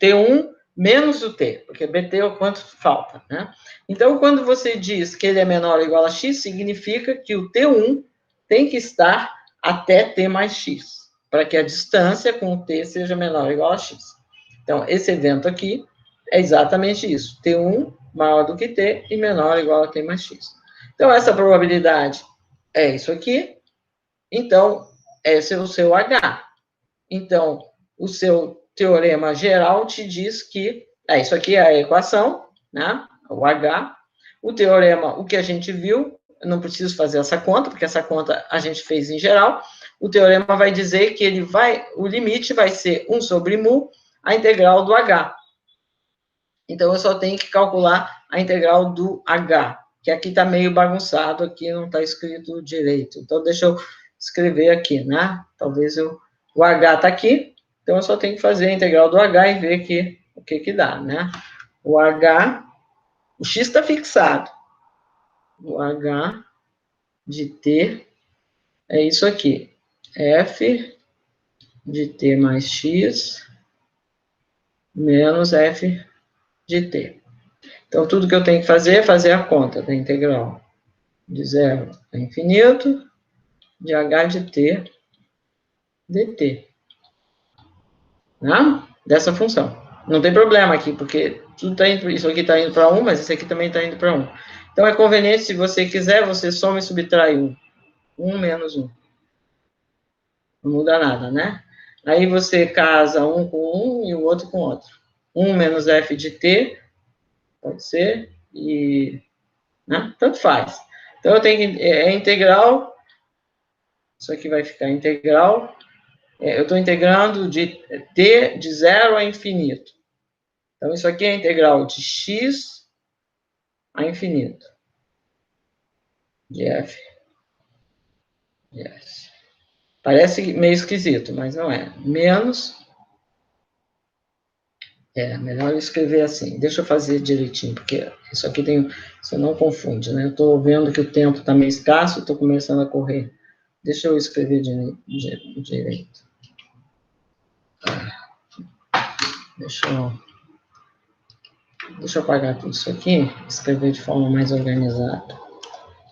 T1 menos o T, porque BT é o quanto falta, né? Então, quando você diz que ele é menor ou igual a X, significa que o T1 tem que estar até T mais X, para que a distância com o T seja menor ou igual a X. Então, esse evento aqui é exatamente isso. T1 maior do que T e menor ou igual a T mais X. Então, essa probabilidade é isso aqui. Então, esse é o seu H. Então, o seu teorema geral te diz que isso aqui é a equação, né? O H. O teorema, o que a gente viu, eu não preciso fazer essa conta, porque essa conta a gente fez em geral. O teorema vai dizer que o limite vai ser 1 sobre mu, a integral do H. Então, eu só tenho que calcular a integral do H, que aqui está meio bagunçado, aqui não está escrito direito. Então, deixa eu escrever aqui, né? Talvez o H está aqui, então eu só tenho que fazer a integral do H e ver o que dá, né? O H, o X está fixado. O H de T é isso aqui. F de t mais x menos f de t. Então, tudo que eu tenho que fazer é fazer a conta da integral de 0 a infinito de h de t dt. Né? Dessa função. Não tem problema aqui, porque tudo tá indo, isso aqui está indo para 1, mas isso aqui também está indo para 1. Então, é conveniente, se você quiser, você soma e subtrai 1. 1 menos 1. Não muda nada, né? Aí você casa um com um e o outro com outro. 1 menos f de t, pode ser, e... Né? Tanto faz. Então, eu tenho que... É integral, isso aqui vai ficar integral. Eu estou integrando de t de 0 a infinito. Então, isso aqui é integral de x a infinito. De f de s. Parece meio esquisito, mas não é. Menos... melhor eu escrever assim. Deixa eu fazer direitinho, porque isso aqui tem... Você não confunde, né? Eu estou vendo que o tempo está meio escasso, estou começando a correr. Deixa eu escrever direito. Deixa eu apagar tudo isso aqui, escrever de forma mais organizada.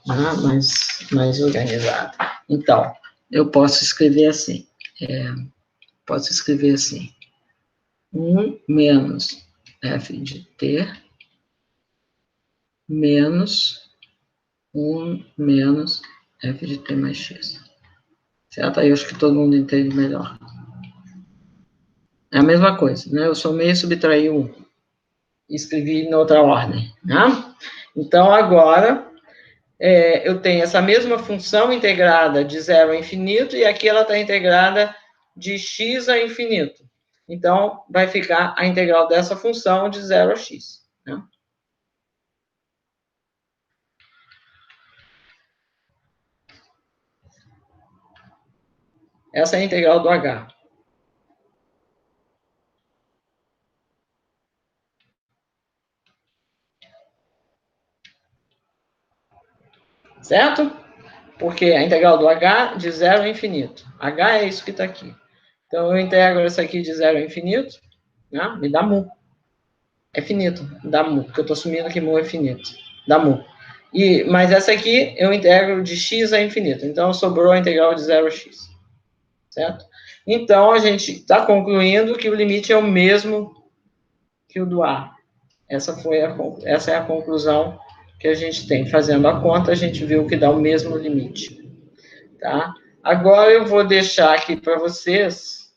Mais organizada. Então, eu posso escrever assim. Posso escrever assim. 1 menos f de t menos 1 menos f de t mais x. Certo? Aí eu acho que todo mundo entende melhor. É a mesma coisa, né? Eu somei e subtraí 1. Escrevi em outra ordem, né? Então, agora, eu tenho essa mesma função integrada de 0 a infinito, e aqui ela está integrada de x a infinito. Então, vai ficar a integral dessa função de 0 a x. Né? Essa é a integral do h. Certo? Porque a integral do h de 0 a infinito. H é isso que está aqui. Então, eu integro essa aqui de 0 a infinito, né? Me dá mu. É finito, dá mu, porque eu estou assumindo que mu é finito. Dá mu. Mas essa aqui eu integro de x a infinito. Então, sobrou a integral de 0 a x. Certo? Então, a gente está concluindo que o limite é o mesmo que o do a. Essa é a conclusão que a gente tem. Fazendo a conta, a gente viu que dá o mesmo limite. Tá? Agora, eu vou deixar aqui para vocês,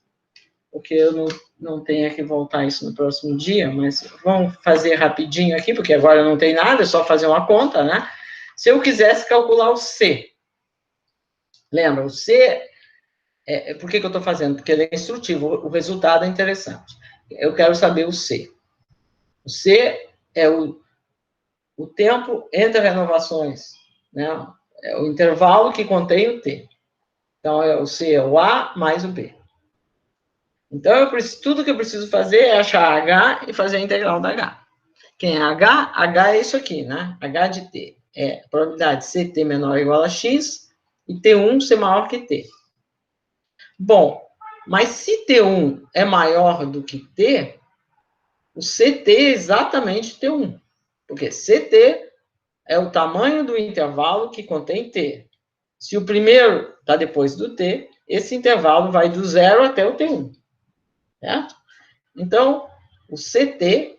porque eu não tenho que voltar isso no próximo dia, mas vamos fazer rapidinho aqui, porque agora não tem nada, é só fazer uma conta, né? Se eu quisesse calcular o C, lembra, o C, por que eu estou fazendo? Porque ele é instrutivo, o resultado é interessante. Eu quero saber o C. O C é o tempo entre renovações, né? É o intervalo que contém o T. Então, o C é o A mais o B. Então, tudo que eu preciso fazer é achar H e fazer a integral da H. Quem é H? H é isso aqui, né? H de T. É a probabilidade de CT menor ou igual a X e T1 ser maior que T. Bom, mas se T1 é maior do que T, o CT é exatamente T1. Porque CT é o tamanho do intervalo que contém T. Se o primeiro está depois do T, esse intervalo vai do 0 até o T1. Certo? Então, o CT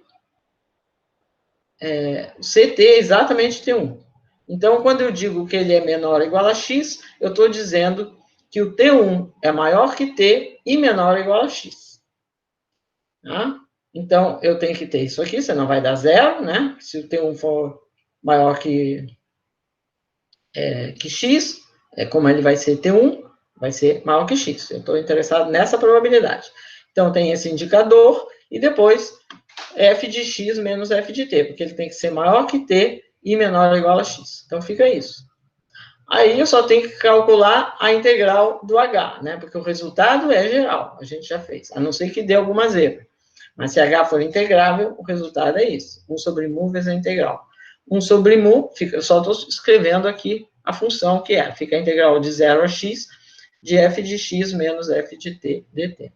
é exatamente T1. Então, quando eu digo que ele é menor ou igual a X, eu estou dizendo que o T1 é maior que T e menor ou igual a X. Tá? Então, eu tenho que ter isso aqui, senão vai dar 0, né? Se o T1 for maior que X, como ele vai ser T1, vai ser maior que X. Eu estou interessado nessa probabilidade. Então, tem esse indicador e depois f de x menos f de t, porque ele tem que ser maior que t e menor ou igual a x. Então, fica isso. Aí, eu só tenho que calcular a integral do h, né? Porque o resultado é geral, a gente já fez, a não ser que dê alguma zebra. Mas se h for integrável, o resultado é isso. 1 sobre mu vezes a integral. 1 sobre mu, eu só estou escrevendo aqui a função que é, fica a integral de 0 a x, de f de x menos f de t dt.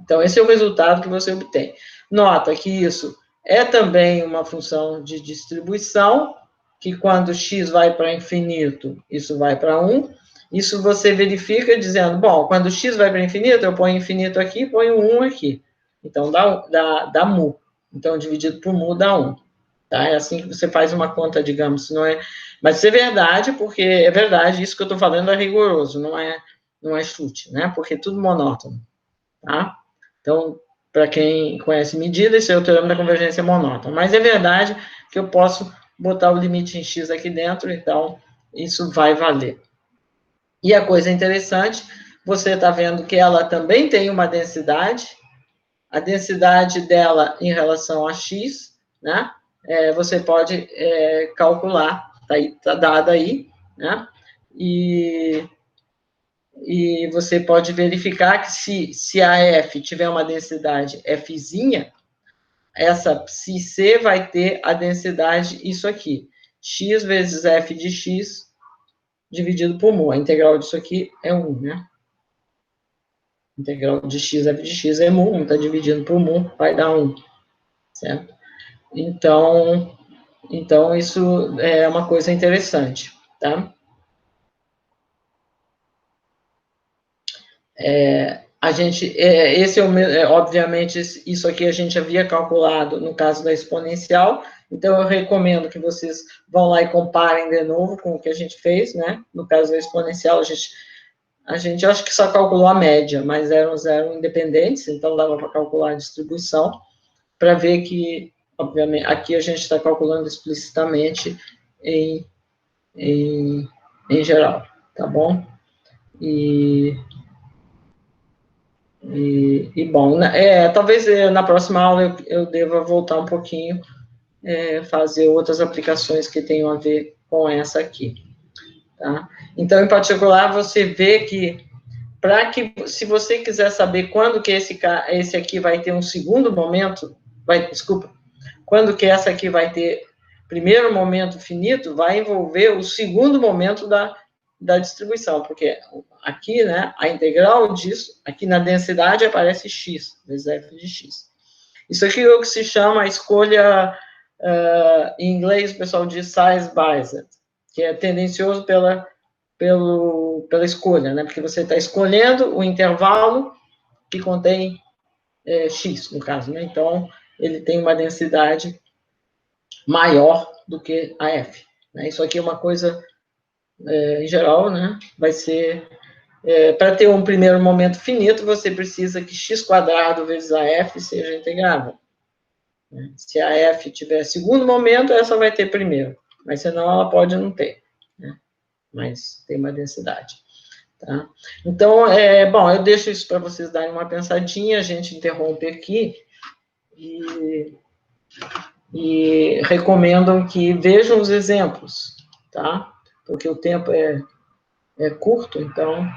Então, esse é o resultado que você obtém. Nota que isso é também uma função de distribuição, que quando x vai para infinito, isso vai para 1. Isso você verifica dizendo, bom, quando x vai para infinito, eu ponho infinito aqui e ponho 1 aqui. Então, dá mu. Então, dividido por mu dá 1. Tá? É assim que você faz uma conta, digamos, não é... Mas isso é verdade, porque é verdade, isso que eu estou falando é rigoroso, não é chute, né? Porque é tudo monótono, tá? Então, para quem conhece medida, esse é o teorema da convergência monótona. Mas é verdade que eu posso botar o limite em x aqui dentro, então isso vai valer. E a coisa interessante, você está vendo que ela também tem uma densidade, a densidade dela em relação a x, né? Você pode calcular, tá dada aí, né? E você pode verificar que se a F tiver uma densidade Fzinha, essa psi C vai ter a densidade, isso aqui, x vezes F de x dividido por mu. A integral disso aqui é 1, né? A integral de x, F de x é mu, 1 está dividindo por mu, vai dar 1, certo? Então, isso é uma coisa interessante, tá? A gente, esse é o obviamente, isso aqui a gente havia calculado no caso da exponencial, então eu recomendo que vocês vão lá e comparem de novo com o que a gente fez, né? No caso da exponencial, a gente acho que só calculou a média, mas eram independentes, então dava para calcular a distribuição, para ver que, obviamente, aqui a gente está calculando explicitamente em geral, tá bom? Bom, talvez na próxima aula eu deva voltar um pouquinho, fazer outras aplicações que tenham a ver com essa aqui, tá? Então, em particular, você vê que, se você quiser saber quando que esse aqui vai ter um segundo momento, quando que essa aqui vai ter primeiro momento finito, vai envolver o segundo momento da distribuição, porque aqui, né, a integral disso, aqui na densidade aparece x, vezes f de x. Isso aqui é o que se chama a escolha, em inglês o pessoal diz size biased, que é tendencioso pela escolha, né, porque você está escolhendo o intervalo que contém x, no caso, né, então ele tem uma densidade maior do que a f. Né? Isso aqui é uma coisa, em geral, né, vai ser... para ter um primeiro momento finito, você precisa que x² vezes a f seja integrável. Né? Se a f tiver segundo momento, essa vai ter primeiro, mas senão ela pode não ter, né? Mas tem uma densidade. Tá? Então, bom, eu deixo isso para vocês darem uma pensadinha, a gente interrompe aqui e recomendo que vejam os exemplos, tá? Porque o tempo é curto, então